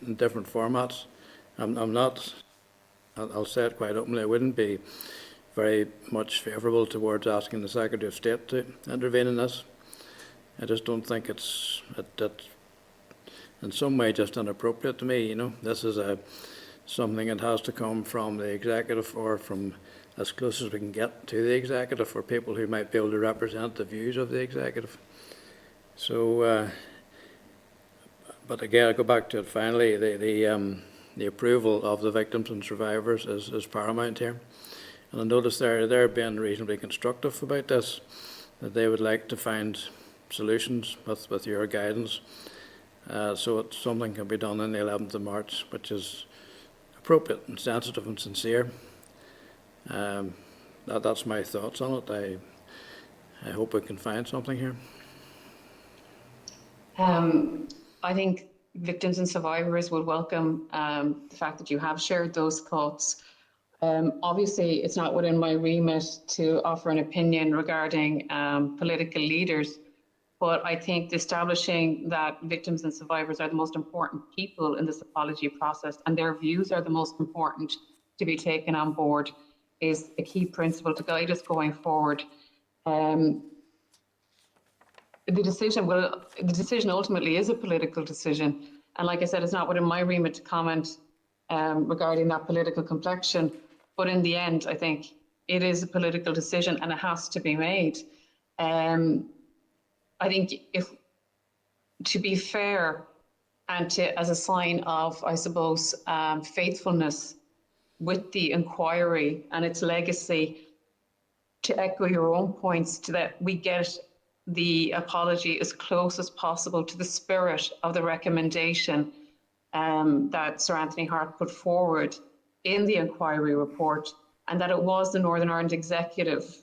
in different formats. I'm not. I'll say it quite openly. I wouldn't be very much favourable towards asking the Secretary of State to intervene in this. I just don't think it's in some way just inappropriate to me. You know, this is something that has to come from the executive, or from as close as we can get to the executive, for people who might be able to represent the views of the executive. So, but again, I go back to it finally, the approval of the victims and survivors is paramount here. And I notice they're being reasonably constructive about this, that they would like to find solutions with your guidance. So something can be done on the 11th of March, which is appropriate and sensitive and sincere. That's my thoughts on it. I hope we can find something here. I think victims and survivors would welcome the fact that you have shared those thoughts. Obviously, it's not within my remit to offer an opinion regarding political leaders, but I think establishing that victims and survivors are the most important people in this apology process, and their views are the most important to be taken on board, is a key principle to guide us going forward. The decision ultimately is a political decision, and like I said, it's not within my remit to comment regarding that political complexion. But in the end, I think it is a political decision and it has to be made. I think, if to be fair and as a sign of, I suppose, faithfulness with the inquiry and its legacy, to echo your own points, to that we get the apology as close as possible to the spirit of the recommendation that Sir Anthony Hart put forward in the inquiry report, and that it was the Northern Ireland Executive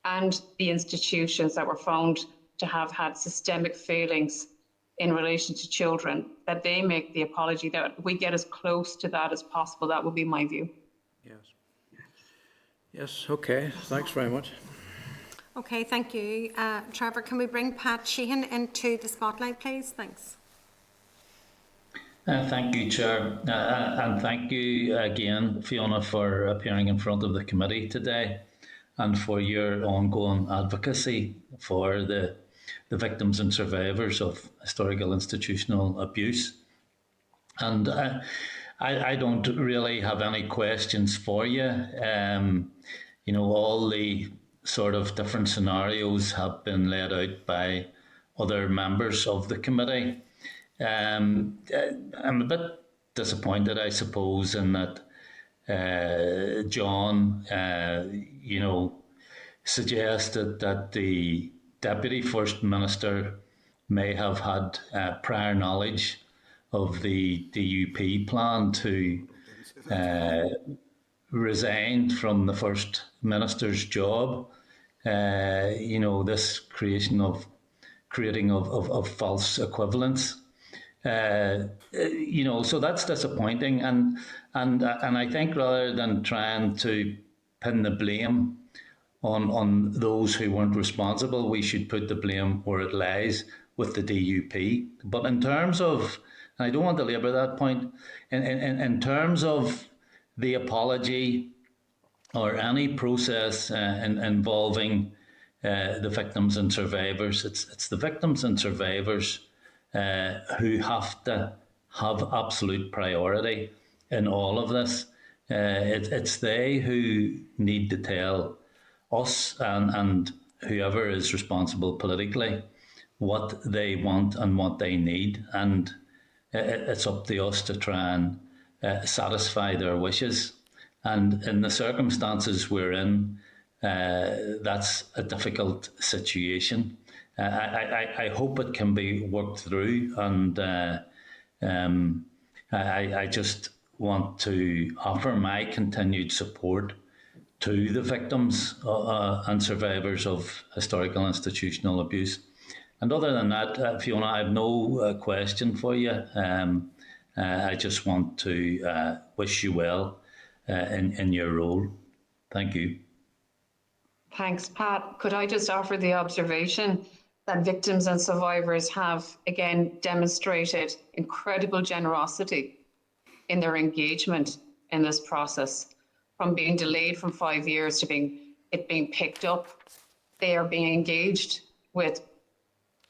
and the institutions that were found to have had systemic failings in relation to children, that they make the apology, that we get as close to that as possible. That would be my view. Yes, okay, thanks very much. Okay, thank you. Trevor, can we bring Pat Sheehan into the spotlight, please? Thanks. Thank you, Chair, and thank you again, Fiona, for appearing in front of the committee today and for your ongoing advocacy for the victims and survivors of historical institutional abuse. And I don't really have any questions for you. You know, all the sort of different scenarios have been laid out by other members of the committee. I'm a bit disappointed, I suppose, in that John, you know, suggested that the Deputy First Minister may have had prior knowledge of the DUP plan to resign from the First Minister's job. You know, this creating of false equivalence. You know, so that's disappointing, and I think rather than trying to pin the blame on those who weren't responsible, we should put the blame where it lies, with the DUP. But in terms of, and I don't want to labour that point, in terms of the apology or any process involving the victims and survivors, it's the victims and survivors who have to have absolute priority in all of this. It's they who need to tell us and whoever is responsible politically what they want and what they need, and it's up to us to try and satisfy their wishes. And in the circumstances we're in, that's a difficult situation. I hope it can be worked through, and I just want to offer my continued support to the victims and survivors of historical institutional abuse. And other than that, Fiona, I have no question for you. I just want to wish you well in your role. Thank you. Thanks, Pat. Could I just offer the observation that victims and survivors have, again, demonstrated incredible generosity in their engagement in this process, from being delayed from 5 years to it being picked up. They are being engaged with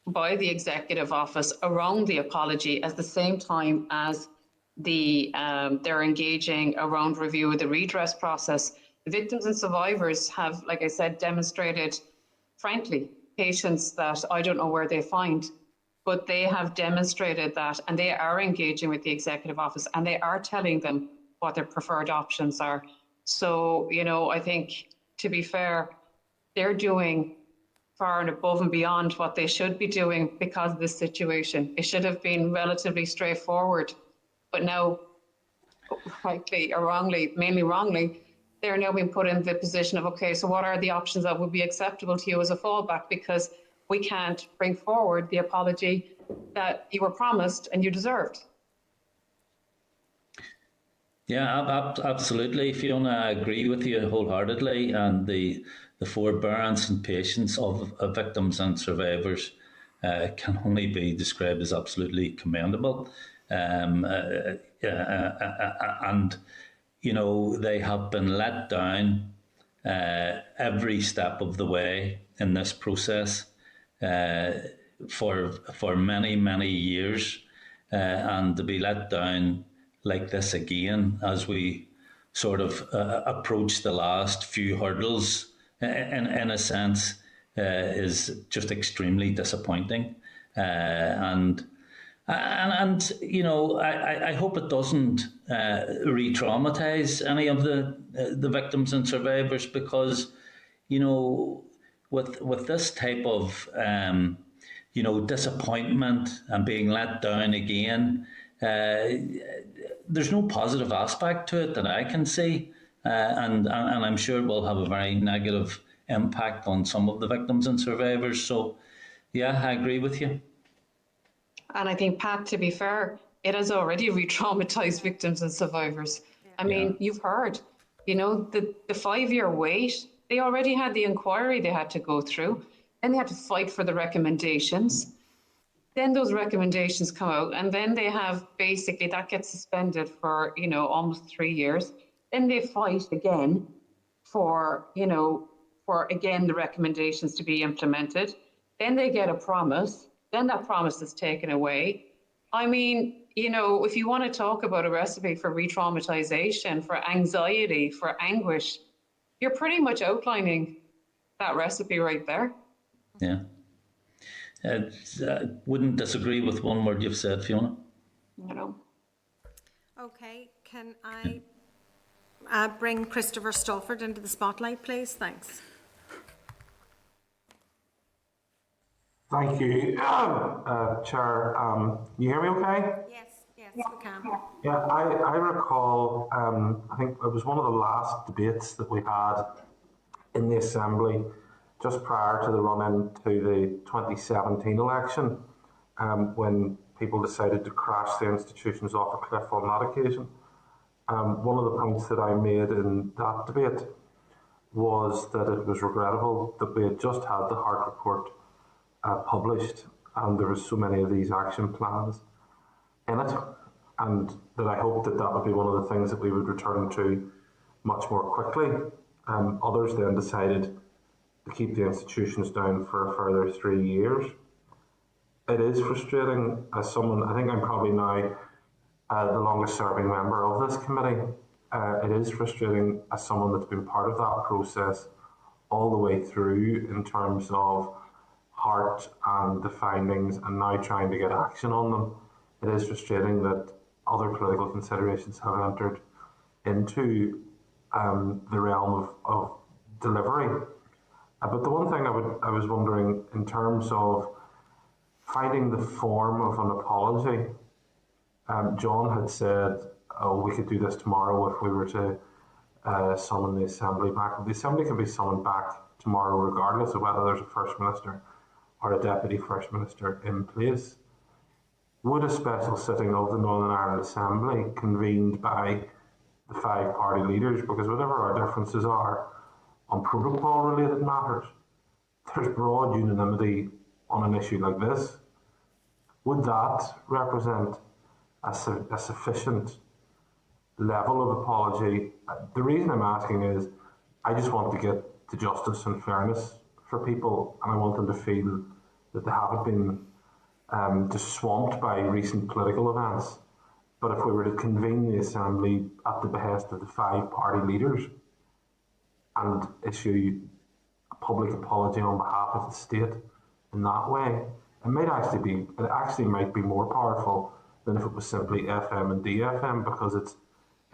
by the Executive Office around the apology at the same time as they're engaging around review of the redress process. The victims and survivors have, like I said, demonstrated, frankly, patience that I don't know where they find, but they have demonstrated that, and they are engaging with the Executive Office, and they are telling them what their preferred options are. So, I think, to be fair, they're doing far and above and beyond what they should be doing because of this situation. It should have been relatively straightforward, but now, rightly or wrongly, mainly wrongly, they're now being put in the position of, okay, so what are the options that would be acceptable to you as a fallback? Because we can't bring forward the apology that you were promised and you deserved. Yeah, absolutely, Fiona. I agree with you wholeheartedly, and the forbearance and patience of victims and survivors can only be described as absolutely commendable. And they have been let down every step of the way in this process for many years, and to be let down like this again as we sort of approach the last few hurdles, in a sense, is just extremely disappointing. And I hope it doesn't re-traumatize any of the victims and survivors, because with this type of disappointment and being let down again, there's no positive aspect to it that I can see, and I'm sure it will have a very negative impact on some of the victims and survivors. So, yeah, I agree with you. And I think, Pat, to be fair, it has already re-traumatized victims and survivors. I mean, you've heard, the 5-year wait, they already had the inquiry they had to go through, then they had to fight for the recommendations. Then those recommendations come out, and then they have basically that gets suspended for, almost 3 years. Then they fight again for again the recommendations to be implemented. Then they get a promise. Then that promise is taken away. I mean, if you want to talk about a recipe for re-traumatization, for anxiety, for anguish, you're pretty much outlining that recipe right there. Yeah. I wouldn't disagree with one word you've said, Fiona. Okay, can I bring Christopher Stalford into the spotlight, please? Thanks. Thank you, Chair. You hear me okay? Yes, we can. Yeah, I recall, I think it was one of the last debates that we had in the Assembly just prior to the run-in to the 2017 election, when people decided to crash the institutions off a cliff on that occasion. One of the points that I made in that debate was that it was regrettable that we had just had the Hart report published, and there were so many of these action plans in it, and that I hoped that would be one of the things that we would return to much more quickly. Others then decided to keep the institutions down for a further 3 years. It is frustrating as someone, I think I'm probably now the longest serving member of this committee. It is frustrating as someone that's been part of that process all the way through in terms of Hart and the findings and now trying to get action on them. It is frustrating that other political considerations have entered into the realm of delivery. But the one thing I was wondering in terms of finding the form of an apology, John had said, oh, we could do this tomorrow if we were to summon the Assembly back. The Assembly can be summoned back tomorrow regardless of whether there's a First Minister or a Deputy First Minister in place. Would a special sitting of the Northern Ireland Assembly convened by the 5 party leaders, because whatever our differences are on protocol related matters, there's broad unanimity on an issue like this. Would that represent a sufficient level of apology? The reason I'm asking is I just want to get to justice and fairness for people, and I want them to feel that they haven't been just swamped by recent political events. But if we were to convene the Assembly at the behest of the 5 party leaders and issue a public apology on behalf of the state in that way, it actually might be more powerful than if it was simply FM and DFM, because it's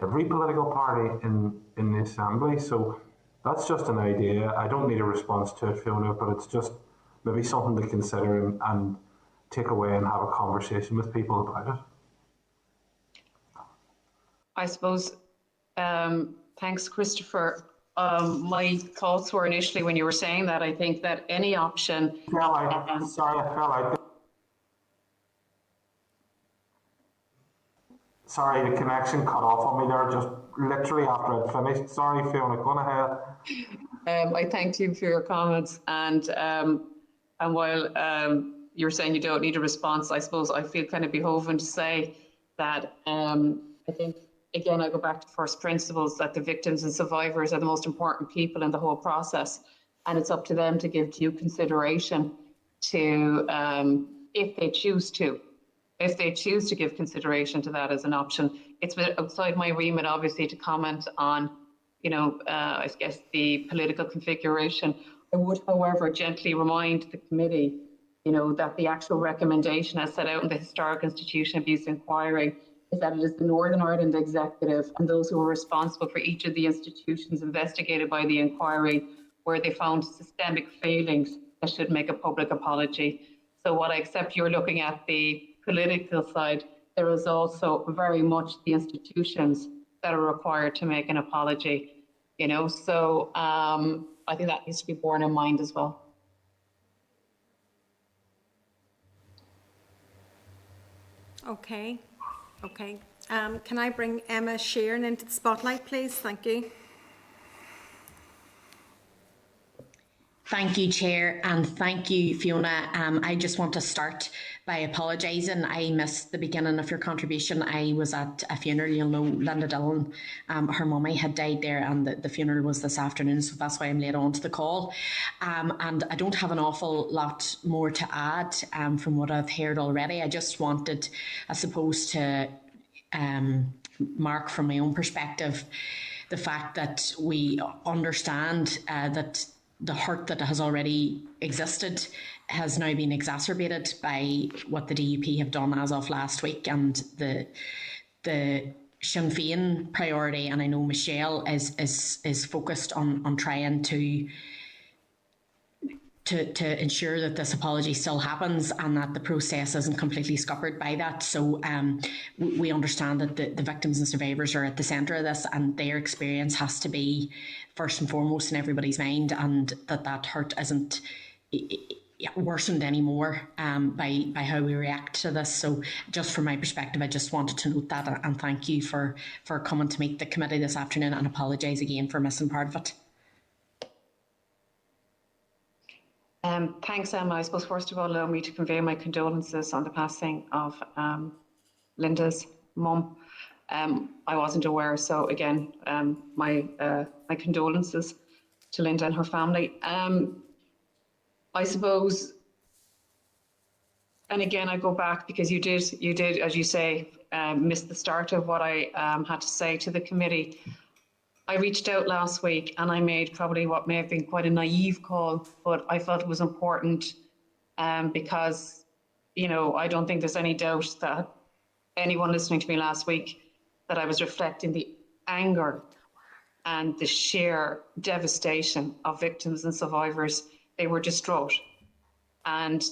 every political party in the Assembly. So that's just an idea. I don't need a response to it, Fiona, but it's just maybe something to consider and take away and have a conversation with people about it. I suppose, thanks, Christopher. My thoughts were initially when you were saying that, I think that any option... I fell out. Sorry, the connection cut off on me there just literally after I'd finished. Sorry, Fiona, go on ahead. I thank you for your comments, and while you're saying you don't need a response, I suppose I feel kind of beholden to say that I think, again, I go back to first principles, that the victims and survivors are the most important people in the whole process, and it's up to them to give due consideration to, if they choose to give consideration to that as an option. It's outside my remit, obviously, to comment on, I guess, the political configuration. I would, however, gently remind the committee, that the actual recommendation as set out in the Historic Institution Abuse Inquiry is that it is the Northern Ireland Executive and those who are responsible for each of the institutions investigated by the inquiry where they found systemic failings that should make a public apology. So while I accept you're looking at the political side, there is also very much the institutions that are required to make an apology, so I think that needs to be borne in mind as well. Okay. Can I bring Emma Sheeran into the spotlight, please? Thank you. Thank you, Chair, and thank you, Fiona. I just want to start by apologising. I missed the beginning of your contribution. I was at a funeral. You'll know Linda Dillon, her mummy had died there, and the funeral was this afternoon, so that's why I'm late on to the call. And I don't have an awful lot more to add from what I've heard already. I just wanted, I suppose, to mark from my own perspective the fact that we understand that the hurt that has already existed has now been exacerbated by what the DUP have done as of last week, and the Sinn Féin priority, and I know Michelle is focused on trying to ensure that this apology still happens and that the process isn't completely scuppered by that. So we understand that the victims and survivors are at the centre of this, and their experience has to be first and foremost in everybody's mind, and that hurt isn't worsened anymore by how we react to this. So just from my perspective, I just wanted to note that and thank you for coming to meet the committee this afternoon, and apologise again for missing part of it. Thanks, Emma. I suppose first of all, allow me to convey my condolences on the passing of Linda's mum. I wasn't aware, so again, my condolences to Linda and her family. I suppose, and again, I go back because you did, as you say, miss the start of what I had to say to the committee. I reached out last week and I made probably what may have been quite a naive call, but I felt it was important because, I don't think there's any doubt that anyone listening to me last week that I was reflecting the anger and the sheer devastation of victims and survivors. They were distraught. And,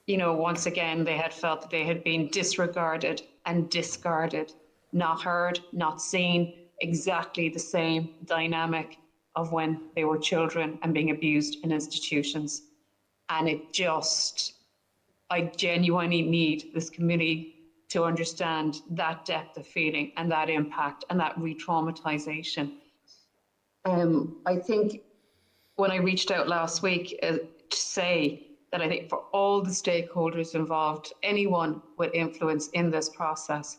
once again, they had felt that they had been disregarded and discarded, not heard, not seen. exactly the same dynamic of when they were children and being abused in institutions. And I genuinely need this committee to understand that depth of feeling and that impact and that re-traumatization. I think when I reached out last week to say that I think for all the stakeholders involved, anyone with influence in this process,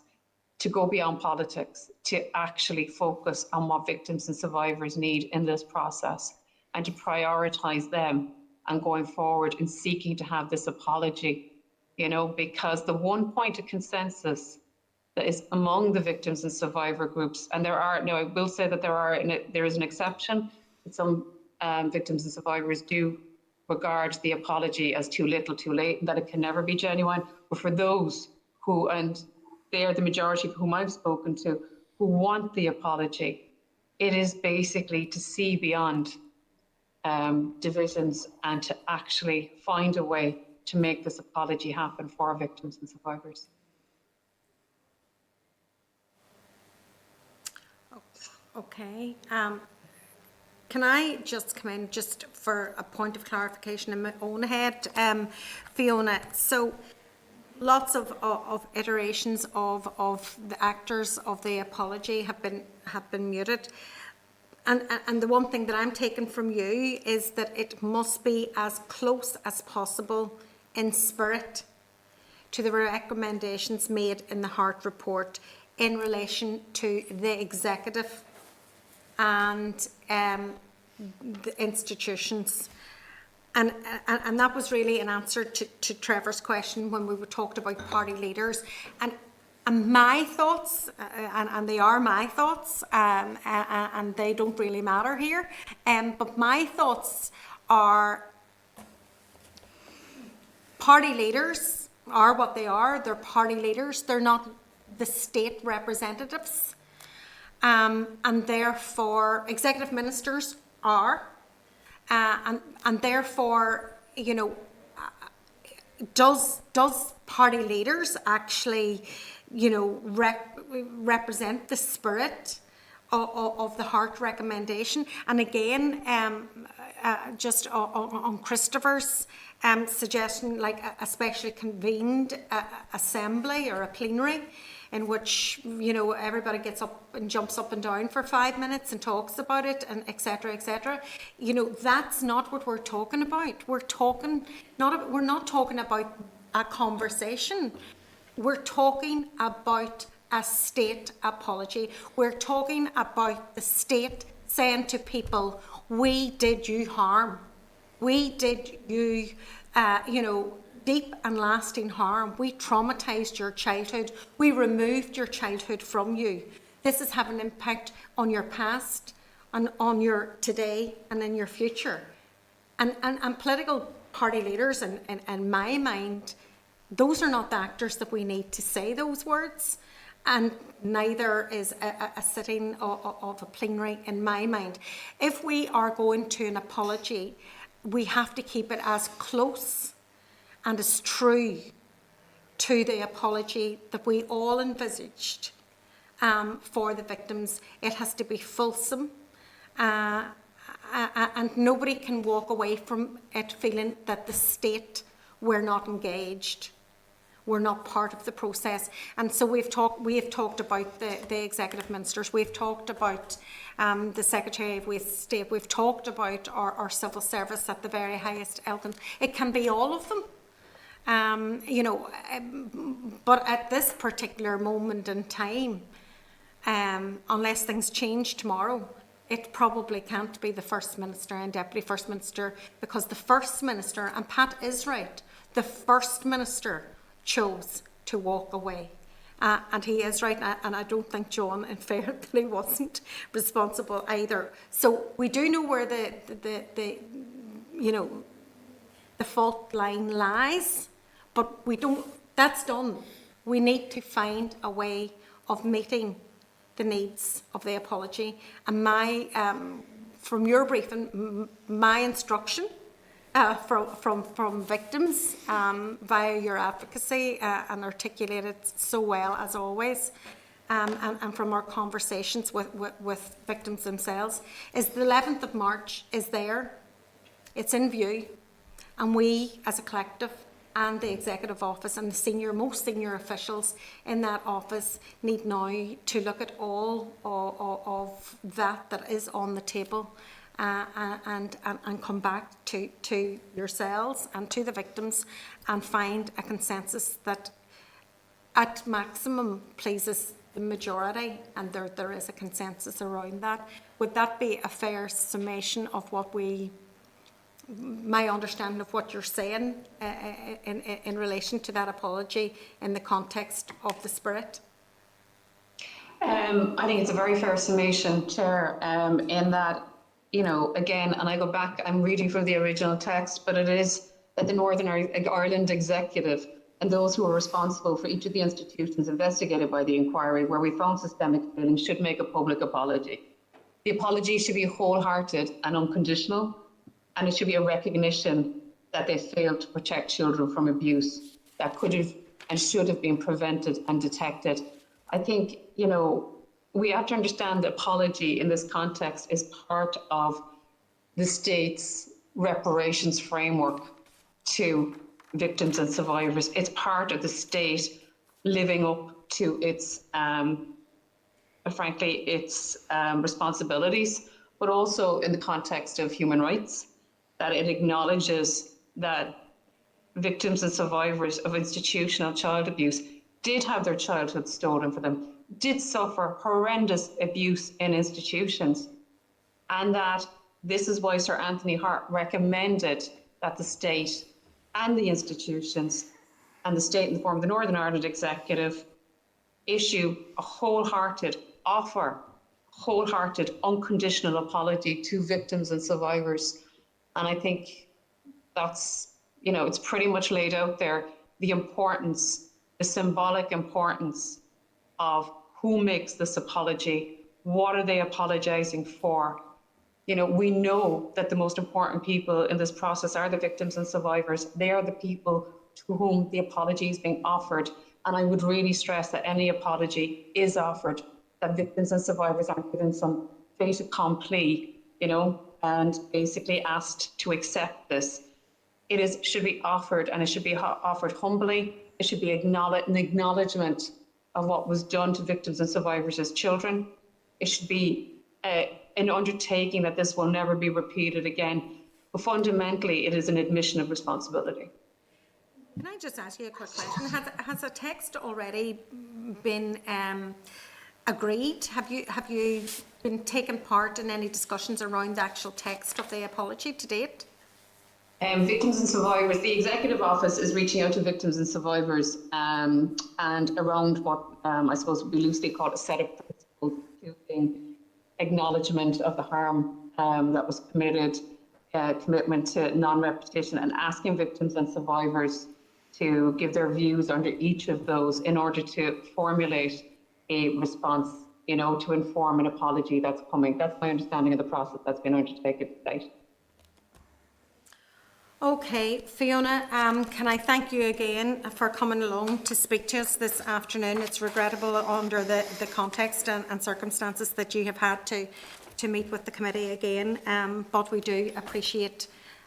to go beyond politics, to actually focus on what victims and survivors need in this process, and to prioritise them and going forward and seeking to have this apology, because the one point of consensus that is among the victims and survivor groups, and I will say that there is an exception, that some victims and survivors do regard the apology as too little, too late, and that it can never be genuine. But for those who, and they are the majority of whom I've spoken to, who want the apology, it is basically to see beyond divisions and to actually find a way to make this apology happen for our victims and survivors. Okay. Can I just come in just for a point of clarification in my own head, Fiona? So lots of iterations of the actors of the apology have been muted. And the one thing that I'm taking from you is that it must be as close as possible in spirit to the recommendations made in the Hart report in relation to the executive and the institutions. And that was really an answer to Trevor's question when we were talked about party leaders. And my thoughts, and they are my thoughts, and they don't really matter here, but my thoughts are party leaders are what they are. They're party leaders. They're not the state representatives. And therefore, executive ministers are. And therefore, does party leaders actually, represent the spirit of the Hart recommendation? And again, just on Christopher's suggestion, like a specially convened assembly or a plenary, in which everybody gets up and jumps up and down for 5 minutes and talks about it, and etc. etc. That's not what we're talking about. We're not talking about a conversation. We're talking about a state apology. We're talking about the state saying to people, we did you harm. We did you, deep and lasting harm. We traumatised your childhood. We removed your childhood from you. This is having an impact on your past, and on your today, and in your future. And political party leaders, in my mind, those are not the actors that we need to say those words. And neither is a sitting of a plenary, in my mind. If we are going to an apology, we have to keep it as close and as true to the apology that we all envisaged for the victims. It has to be fulsome, and nobody can walk away from it feeling that the state were not engaged, were not part of the process. And so we have talked about the executive ministers, we've talked about the Secretary of State, we've talked about our civil service at the very highest elegance. It can be all of them. But at this particular moment in time, unless things change tomorrow, it probably can't be the First Minister and Deputy First Minister, because the First Minister, and Pat is right, the First Minister chose to walk away. And he is right, and I don't think John, in fairness, he wasn't responsible either. So we do know where the fault line lies, but we don't. That's done. We need to find a way of meeting the needs of the apology. And from your briefing, my instruction from victims via your advocacy and articulated so well as always, and from our conversations with victims themselves, is the 11th of March is there, it's in view, and we as a collective and the Executive Office and the most senior officials in that office need now to look at all of that is on the table and come back to yourselves and to the victims and find a consensus that at maximum pleases the majority, and there is a consensus around that. Would that be a fair summation of what my understanding of what you're saying in relation to that apology in the context of the spirit? I think it's a very fair summation, Chair, in that, again, and I go back, I'm reading from the original text, but it is that the Northern Ireland Executive and those who are responsible for each of the institutions investigated by the inquiry where we found systemic failing should make a public apology. The apology should be wholehearted and unconditional, and it should be a recognition that they failed to protect children from abuse that could have and should have been prevented and detected. I think, we have to understand that apology in this context is part of the state's reparations framework to victims and survivors. It's part of the state living up to its, frankly, its responsibilities, but also in the context of human rights, that it acknowledges that victims and survivors of institutional child abuse did have their childhood stolen from them, did suffer horrendous abuse in institutions, and that this is why Sir Anthony Hart recommended that the state and the institutions and the state in the form of the Northern Ireland Executive issue a wholehearted, unconditional apology to victims and survivors. And I think that's, it's pretty much laid out there, the importance, the symbolic importance of who makes this apology, what are they apologising for. We know that the most important people in this process are the victims and survivors. They are the people to whom the apology is being offered. And I would really stress that any apology is offered, that victims and survivors aren't given some fait accompli, and basically asked to accept this. It should be offered, and it should be offered humbly. It should be an acknowledgement of what was done to victims and survivors as children. It should be an undertaking that this will never be repeated again. But fundamentally, it is an admission of responsibility. Can I just ask you a quick question? Has a text already been agreed? Have you been taking part in any discussions around the actual text of the apology to date? Victims and survivors, the Executive Office is reaching out to victims and survivors and around what I suppose would be loosely called a set of principles, including acknowledgement of the harm that was committed, commitment to non-repetition, and asking victims and survivors to give their views under each of those in order to formulate a response, to inform an apology that's coming. That's my understanding of the process that's been undertaken today. Okay, Fiona, can I thank you again for coming along to speak to us this afternoon. It's regrettable under the context and circumstances that you have had to meet with the committee again, but we do appreciate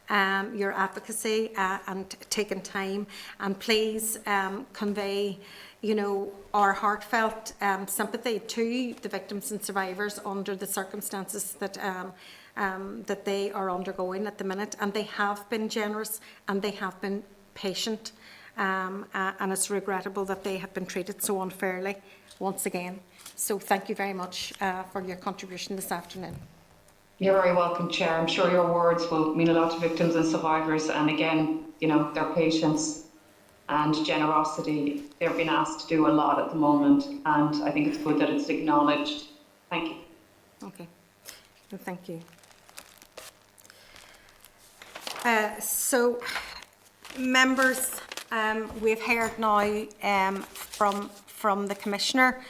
your advocacy and taking time, and please convey our heartfelt sympathy to the victims and survivors under the circumstances that that they are undergoing at the minute, and they have been generous and they have been patient, and it's regrettable that they have been treated so unfairly once again. So thank you very much for your contribution this afternoon. You're very welcome, Chair. I'm sure your words will mean a lot to victims and survivors, and again, their patience and generosity. They're being asked to do a lot at the moment, and I think it's good that it's acknowledged. Thank you. Okay, well, thank you. So, members, we've heard now from the Commissioner,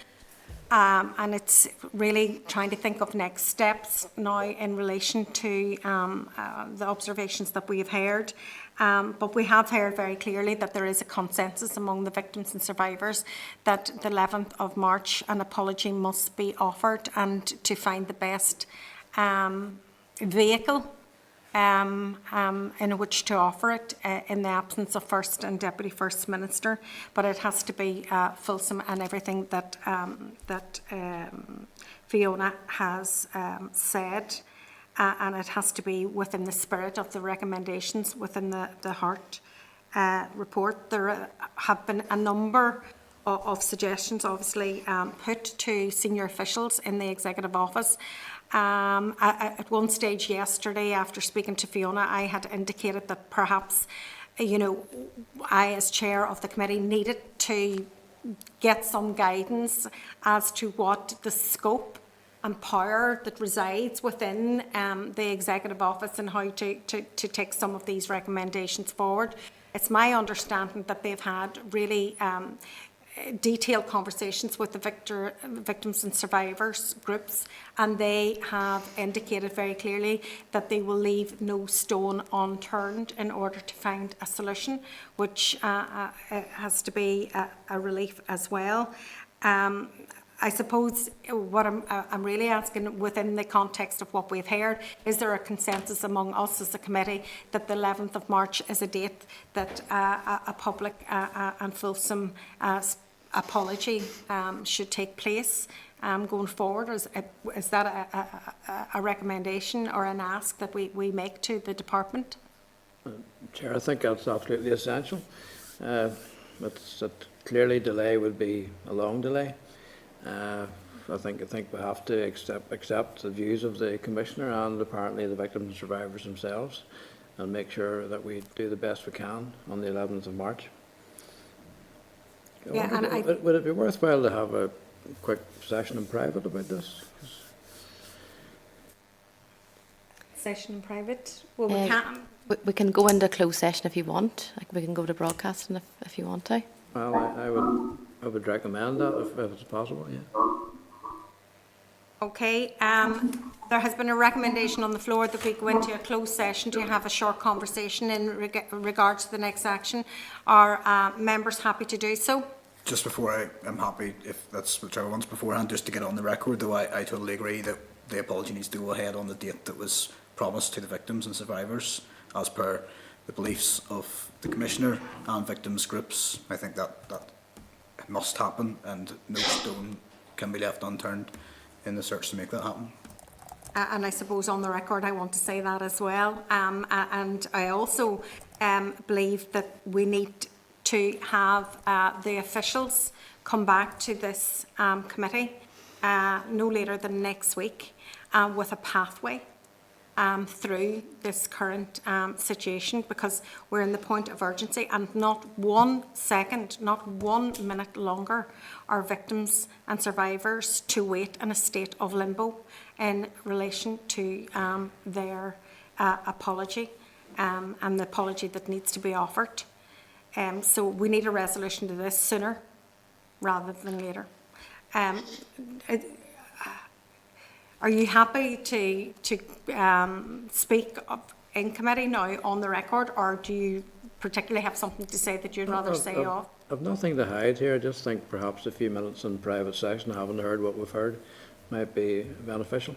and it's really trying to think of next steps now in relation to the observations that we've heard. But we have heard very clearly that there is a consensus among the victims and survivors that the 11th of March an apology must be offered, and to find the best vehicle in which to offer it in the absence of First and Deputy First Minister. But it has to be fulsome, and everything that Fiona has said, and it has to be within the spirit of the recommendations within the Hart report. There have been a number of suggestions, obviously, put to senior officials in the Executive Office. At one stage yesterday, after speaking to Fiona, I had indicated that perhaps, I as chair of the committee needed to get some guidance as to what the scope and power that resides within the Executive Office, and how to take some of these recommendations forward. It's my understanding that they've had really detailed conversations with the victims and survivors groups, and they have indicated very clearly that they will leave no stone unturned in order to find a solution, which has to be a relief as well. I suppose what I'm really asking, within the context of what we've heard, is there a consensus among us as a committee that the 11th of March is a date that a public and fulsome apology should take place going forward? Is that a recommendation or an ask that we make to the department? Chair, I think that's absolutely essential. Clearly delay would be a long delay. I think we have to accept the views of the Commissioner and apparently the victims and survivors themselves, and make sure that we do the best we can on the 11th of March. Yeah, would it be worthwhile to have a quick session in private about this? Session in private? Well, we can. We can go into closed session if you want. Like, we can go to broadcasting if you want to. Well, I would recommend that if it's possible, yeah. Okay, there has been a recommendation on the floor that we go into a closed session to have a short conversation in regard to the next action. Are members happy to do so? Just before I'm happy, if that's whichever one's beforehand, just to get on the record, though I totally agree that the apology needs to go ahead on the date that was promised to the victims and survivors, as per the beliefs of the Commissioner and victims groups. I think that it must happen, and no stone can be left unturned in the search to make that happen. And I suppose on the record I want to say that as well. And I also believe that we need to have the officials come back to this committee no later than next week with a pathway through this current situation, because we're in the point of urgency, and not 1 second, not 1 minute longer are victims and survivors to wait in a state of limbo in relation to their apology and the apology that needs to be offered. So we need a resolution to this sooner rather than later. Are you happy to speak in committee now on the record, or do you particularly have something to say that you'd rather say off? I've nothing to hide here. I just think perhaps a few minutes in private session, having heard what we've heard, might be beneficial.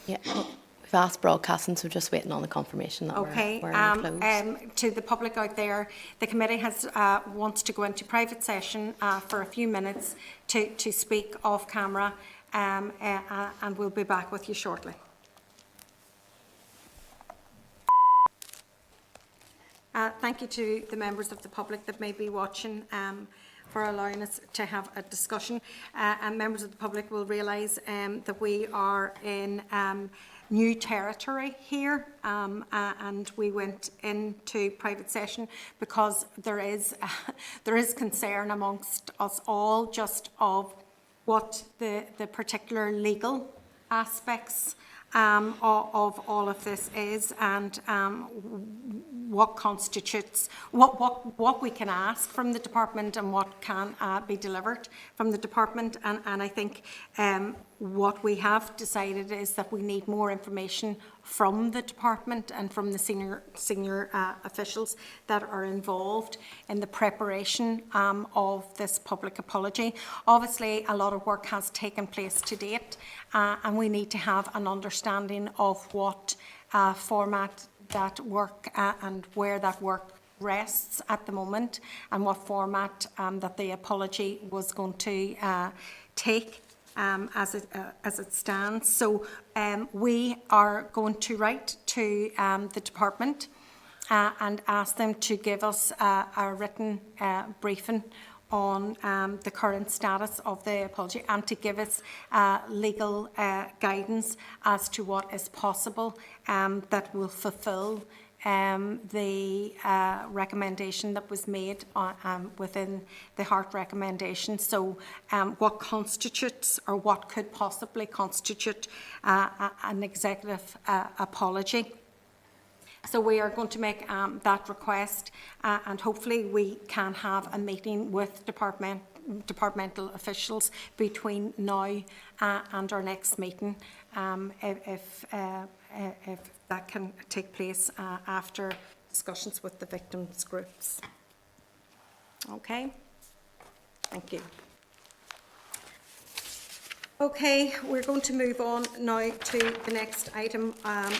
Yeah, we've asked broadcasting, so just waiting on the confirmation that we're closed. To the public out there, the committee has wants to go into private session for a few minutes to speak off camera. And we'll be back with you shortly. Thank you to the members of the public that may be watching for allowing us to have a discussion. And members of the public will realise that we are in new territory here, and we went into private session because there is concern amongst us all just of what the particular legal aspects of all of this is, and what constitutes, what we can ask from the department and what can be delivered from the department. And I think what we have decided is that we need more information from the department and from the senior officials that are involved in the preparation of this public apology. Obviously, a lot of work has taken place to date, and we need to have an understanding of what format that work and where that work rests at the moment, and what format that the apology was going to take as it stands. So we are going to write to the department and ask them to give us a written briefing on the current status of the apology, and to give us legal guidance as to what is possible that will fulfil the recommendation that was made within the Hart recommendation. So what constitutes, or what could possibly constitute an executive apology. So we are going to make that request, and hopefully we can have a meeting with departmental officials between now and our next meeting, if that can take place after discussions with the victims groups. Okay, thank you. Okay, we're going to move on now to the next item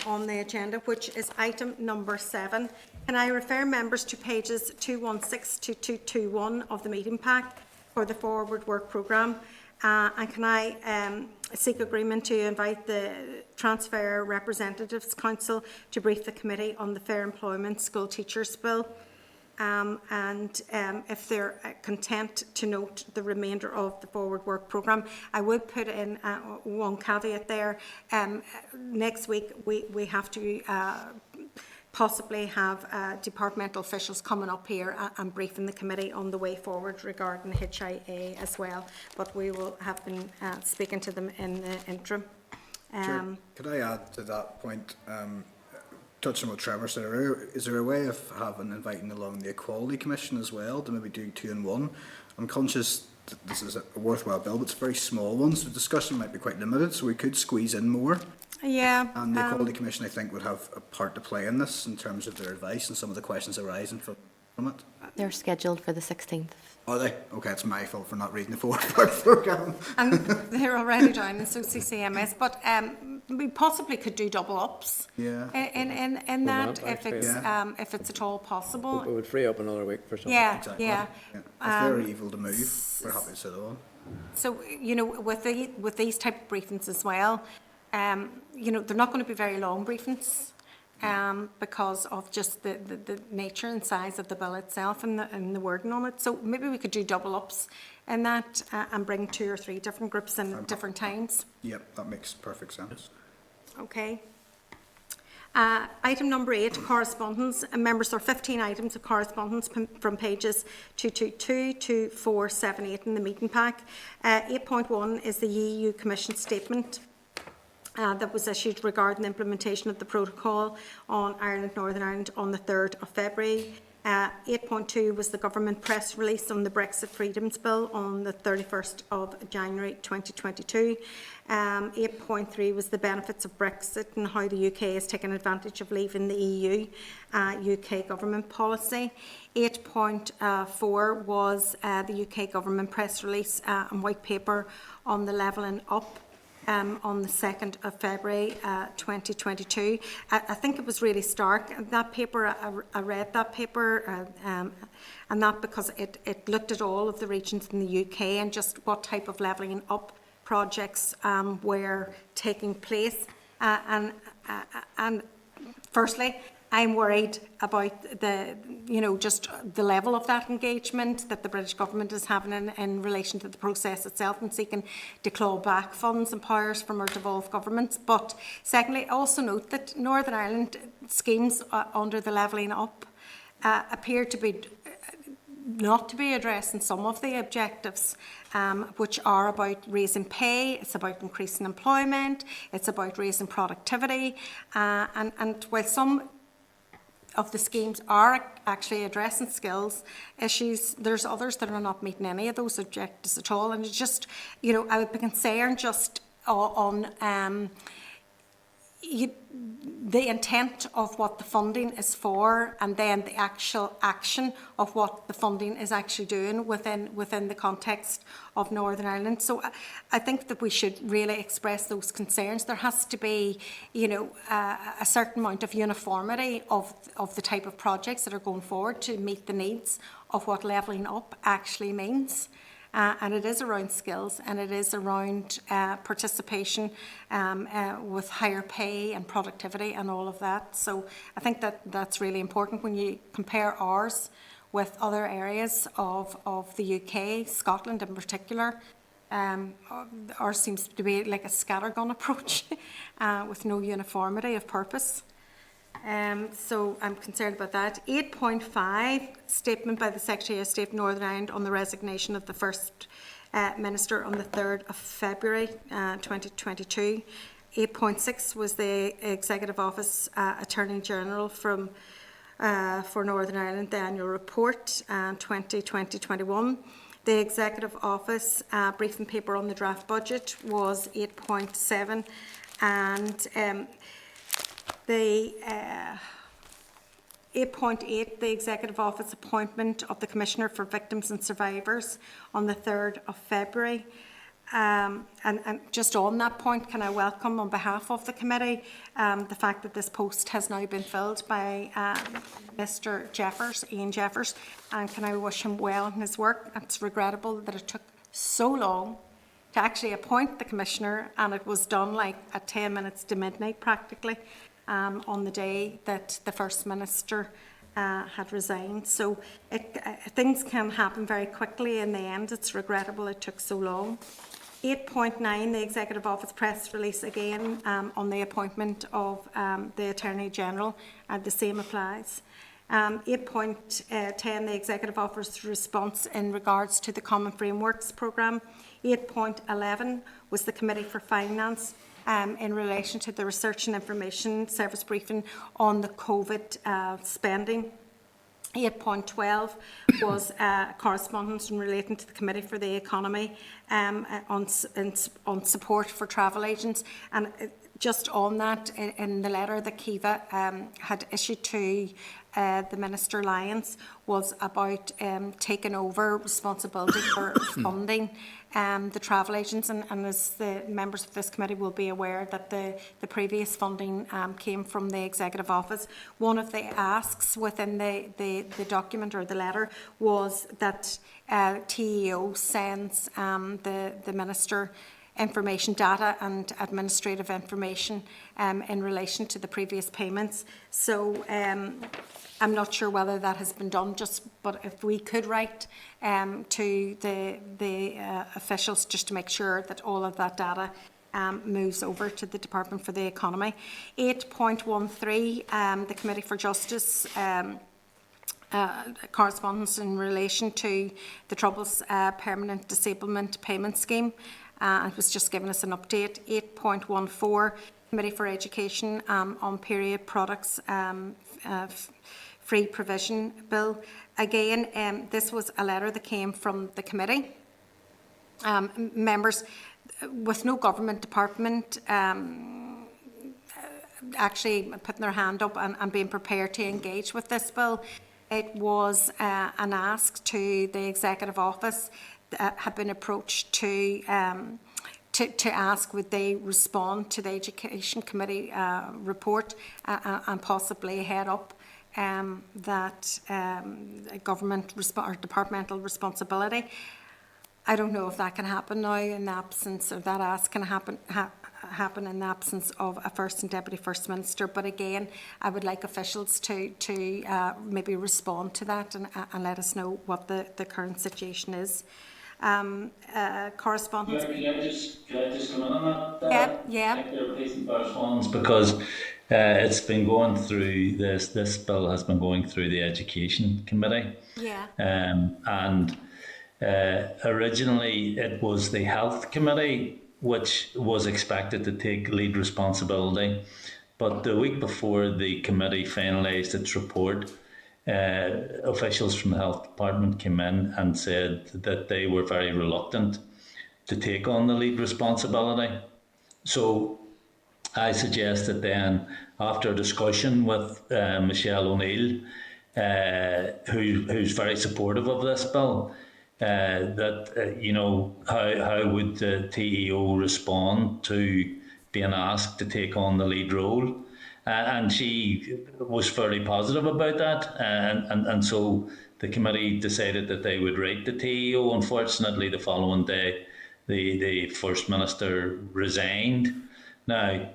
on the agenda, which is item number 7. Can I refer members to pages 216 to 221 of the meeting pack for the forward work programme? And can I seek agreement to invite the Transfer Representatives Council to brief the committee on the Fair Employment School Teachers Bill? And if they're content to note the remainder of the forward work programme. I would put in one caveat there. Next week we have to possibly have departmental officials coming up here and briefing the committee on the way forward regarding HIA as well, but we will have been speaking to them in the interim. Could I add to that point? Touching on what Trevor said earlier, is there a way of inviting along the Equality Commission as well to maybe do 2 in 1? I'm conscious that this is a worthwhile bill, but it's a very small one, so the discussion might be quite limited, so we could squeeze in more. Yeah. And the Equality Commission, I think, would have a part to play in this in terms of their advice and some of the questions arising from it. They're scheduled for the 16th. Are they? Okay, it's my fault for not reading the forward work programme. And they're already down in CCMS, but we possibly could do double ups. Yeah. In that, if it's at all possible. It would free up another week for something. Yeah, Exactly. yeah. If they're able to move, we're happy to sit on. So, you know, with these type of briefings as well, you know, they're not going to be very long briefings. Because of just the nature and size of the bill itself and the wording on it. So maybe we could do double ups in that and bring 2 or 3 different groups in different times. Yep, that makes perfect sense. Okay. Item number 8, correspondence. Members, there are 15 items of correspondence from pages 222 to 478 in the meeting pack. 8.1 is the EU Commission statement that was issued regarding the implementation of the protocol on Ireland, Northern Ireland on the 3rd of February. 8.2 was the government press release on the Brexit Freedoms Bill on the 31st of January 2022. 8.3 was the benefits of Brexit and how the UK has taken advantage of leaving the EU, UK government policy. 8.4 was the UK government press release and white paper on the levelling up on the 2nd of February 2022. I think it was really stark. That paper, I read that paper, and that because it looked at all of the regions in the UK and just what type of levelling up projects were taking place. And firstly, I'm worried about just the level of that engagement that the British government is having in relation to the process itself and seeking to claw back funds and powers from our devolved governments. But secondly, also note that Northern Ireland schemes under the levelling up appear to be not to be addressing some of the objectives, which are about raising pay, it's about increasing employment, it's about raising productivity, and while some of the schemes are actually addressing skills issues, there's others that are not meeting any of those objectives at all. And it's just, you know, I would be concerned just on the intent of what the funding is for, and then the actual action of what the funding is actually doing within the context of Northern Ireland. So I think that we should really express those concerns. There has to be, you know, a certain amount of uniformity of the type of projects that are going forward to meet the needs of what levelling up actually means. And it is around skills, and it is around participation with higher pay and productivity and all of that. So I think that that's really important when you compare ours with other areas of the UK, Scotland in particular. Ours seems to be like a scattergun approach with no uniformity of purpose. So I'm concerned about that. 8.5, statement by the Secretary of State of Northern Ireland on the resignation of the First Minister on the 3rd of February 2022. 8.6 was the Executive Office Attorney General for Northern Ireland, the annual report 2020-21. The Executive Office briefing paper on the draft budget was 8.7, and the 8.8, the Executive Office appointment of the Commissioner for Victims and Survivors on the 3rd of February. And just on that point, can I welcome on behalf of the committee the fact that this post has now been filled by Mr. Jeffers, Ian Jeffers, and can I wish him well in his work. It's regrettable that it took so long to actually appoint the Commissioner, and it was done like at 10 minutes to midnight practically. On the day that the First Minister had resigned. So things can happen very quickly in the end. It's regrettable it took so long. 8.9, the Executive Office press release again on the appointment of the Attorney General, the same applies. 8.10, the Executive Office response in regards to the Common Frameworks Programme. 8.11 was the Committee for Finance in relation to the Research and Information Service briefing on the COVID spending. 8.12 was correspondence in relating to the Committee for the Economy on support for travel agents. And just on that, in the letter that Kiva had issued to the Minister Lyons was about taking over responsibility for funding the travel agents, and as the members of this committee will be aware that the previous funding came from the Executive Office. One of the asks within the document or the letter was that TEO sends the Minister information, data and administrative information in relation to the previous payments. So I'm not sure whether that has been done, but if we could write to the officials just to make sure that all of that data moves over to the Department for the Economy. 8.13, the Committee for Justice correspondence in relation to the Troubles Permanent Disablement Payment Scheme. It was just giving us an update. 8.14, Committee for Education on Period Products Free Provision Bill. Again, this was a letter that came from the committee. Members with no government department actually putting their hand up and being prepared to engage with this bill. It was an ask to the Executive Office that had been approached to ask would they respond to the Education Committee report and possibly head up that government or departmental responsibility. I don't know if that can happen now in the absence, or that ask can happen in the absence of a First and Deputy First Minister. But again, I would like officials to maybe respond to that and let us know what the current situation is. Correspondence. Could I just come in on that? Yeah. Correspondence, because It's been going through this bill has been going through the Education Committee. Yeah. And originally it was the Health Committee which was expected to take lead responsibility. But the week before the committee finalised its report, officials from the Health Department came in and said that they were very reluctant to take on the lead responsibility. So I suggested then, after a discussion with Michelle O'Neill, who's very supportive of this bill, that how would the TEO respond to being asked to take on the lead role, and she was fairly positive about that, and so the committee decided that they would write the TEO. Unfortunately, the following day, the First Minister resigned. Now,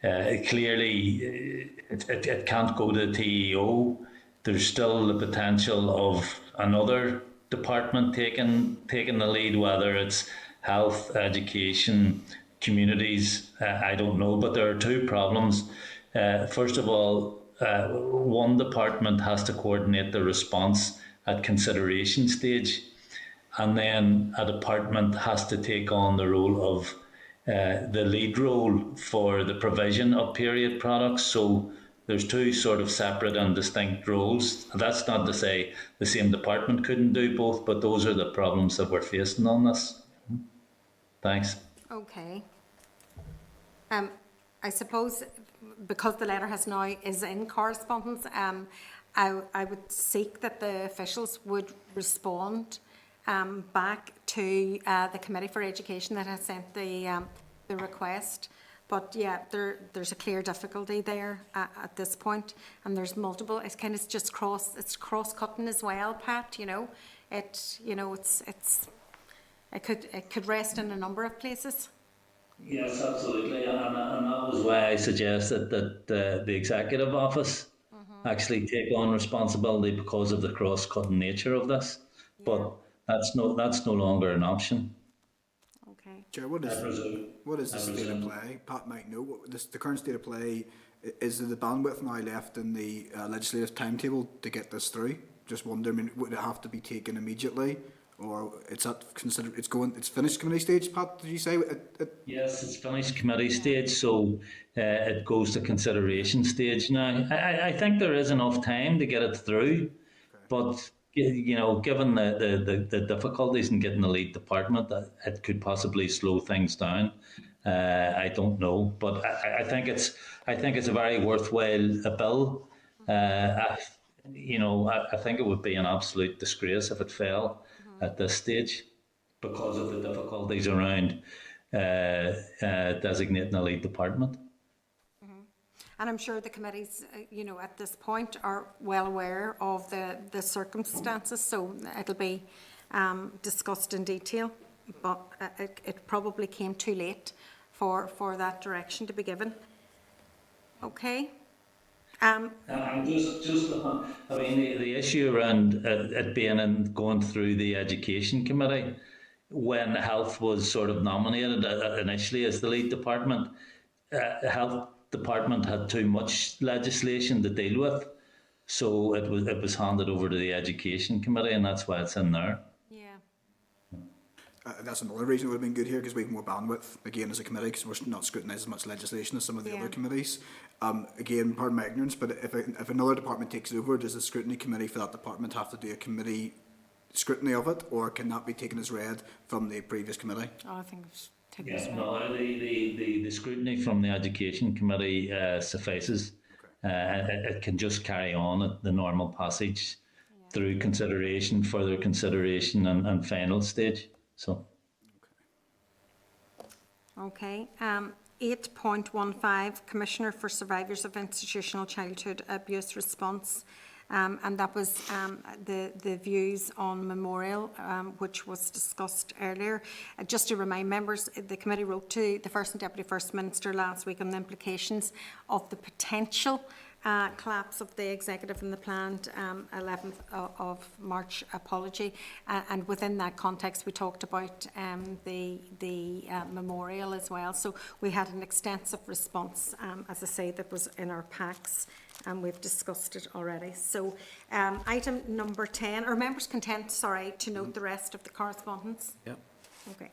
clearly, it can't go to the TEO. There's still the potential of another department taking the lead, whether it's health, education, communities, I don't know. But there are two problems. First of all, one department has to coordinate the response at consideration stage, and then a department has to take on the role of the lead role for the provision of period products. So there's two sort of separate and distinct roles. That's not to say the same department couldn't do both, but those are the problems that we're facing on this. Thanks. Okay. I suppose because the letter is in correspondence, I would seek that the officials would respond back to the Committee for Education that has sent the request. But yeah, there's a clear difficulty there at this point, and there's multiple. It's kind of just cross-cutting as well, Pat. It could rest in a number of places. Yes, absolutely, and that was why I suggested that the Executive Office actually take on responsibility because of the cross-cutting nature of this. Yeah. But that's no longer an option. Okay. Chair, what is the state of play? Pat might know. The current state of play is the bandwidth now left in the legislative timetable to get this through? Just wonder, would it have to be taken immediately? Or it's finished committee stage, Pat, did you say? Yes, it's finished committee stage, so it goes to consideration stage now. I think there is enough time to get it through, but given the difficulties in getting the lead department, it could possibly slow things down. I don't know, but I think it's a very worthwhile bill. I think it would be an absolute disgrace if it fell at this stage because of the difficulties around designating a lead department. And I'm sure the committees, at this point are well aware of the circumstances, so it'll be discussed in detail, but it probably came too late for that direction to be given. Okay. The issue around it being and going through the Education Committee, when Health was sort of nominated initially as the lead department, Health Department had too much legislation to deal with, so it was handed over to the Education Committee, and that's why it's in there. That's another reason it would have been good here, because we have more bandwidth, again, as a committee, because we're not scrutinising as much legislation as some of the other committees. Again, pardon my ignorance, but if another department takes it over, does the Scrutiny Committee for that department have to do a committee scrutiny of it, or can that be taken as read from the previous committee? Oh, I think it's taken Yes, as read. no, the scrutiny from the Education Committee suffices. It can just carry on at the normal passage through consideration, further consideration, and final stage. So. Okay. 8.15, Commissioner for Survivors of Institutional Childhood Abuse Response, and that was the views on memorial, which was discussed earlier. Just to remind members, the committee wrote to the First and Deputy First Minister last week on the implications of the potential collapse of the executive and the planned 11th of March apology, and within that context we talked about the memorial as well. So we had an extensive response, as I say, that was in our packs, and we've discussed it already. So item number 10, are members content, sorry, to note the rest of the correspondence? Yep. Okay.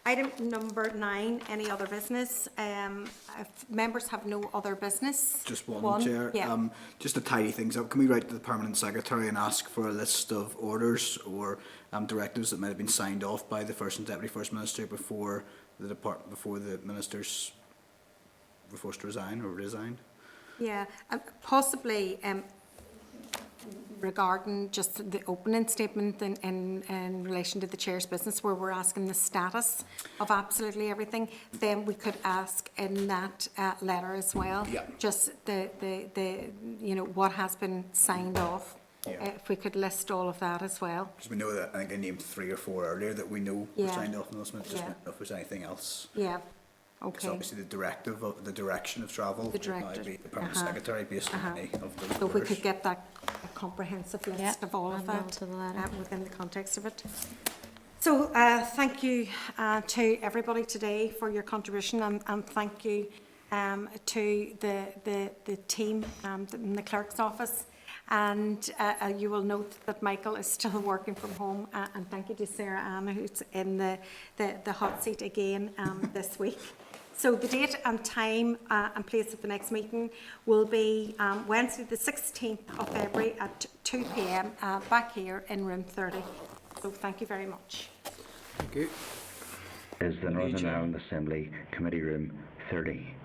Item number 9, any other business? If members have no other business? Just one, Chair. Yeah. Just to tidy things up, can we write to the Permanent Secretary and ask for a list of orders or directives that might have been signed off by the First and Deputy First Minister before the Ministers were forced to resign or resigned? Yeah, possibly regarding just the opening statement in relation to the Chair's business, where we're asking the status of absolutely everything, then we could ask in that letter as well, just the what has been signed off. If we could list all of that as well. Because we know that, I think I named 3 or 4 earlier that we know were signed off in those minutes, just if there's anything else. Yeah. Okay. Because obviously the direction of travel would now be the Permanent Secretary based on any of the So if we could get that comprehensive list of all of that within the context of it. So thank you to everybody today for your contribution, and thank you to the team in the clerk's office. And you will note that Michael is still working from home, and thank you to Sarah Ann, who's in the hot seat again this week. So the date and time and place of the next meeting will be Wednesday the 16th of February at 2 p.m. Back here in room 30. So thank you very much. Thank you. Is the Northern Ireland Assembly Committee Room 30.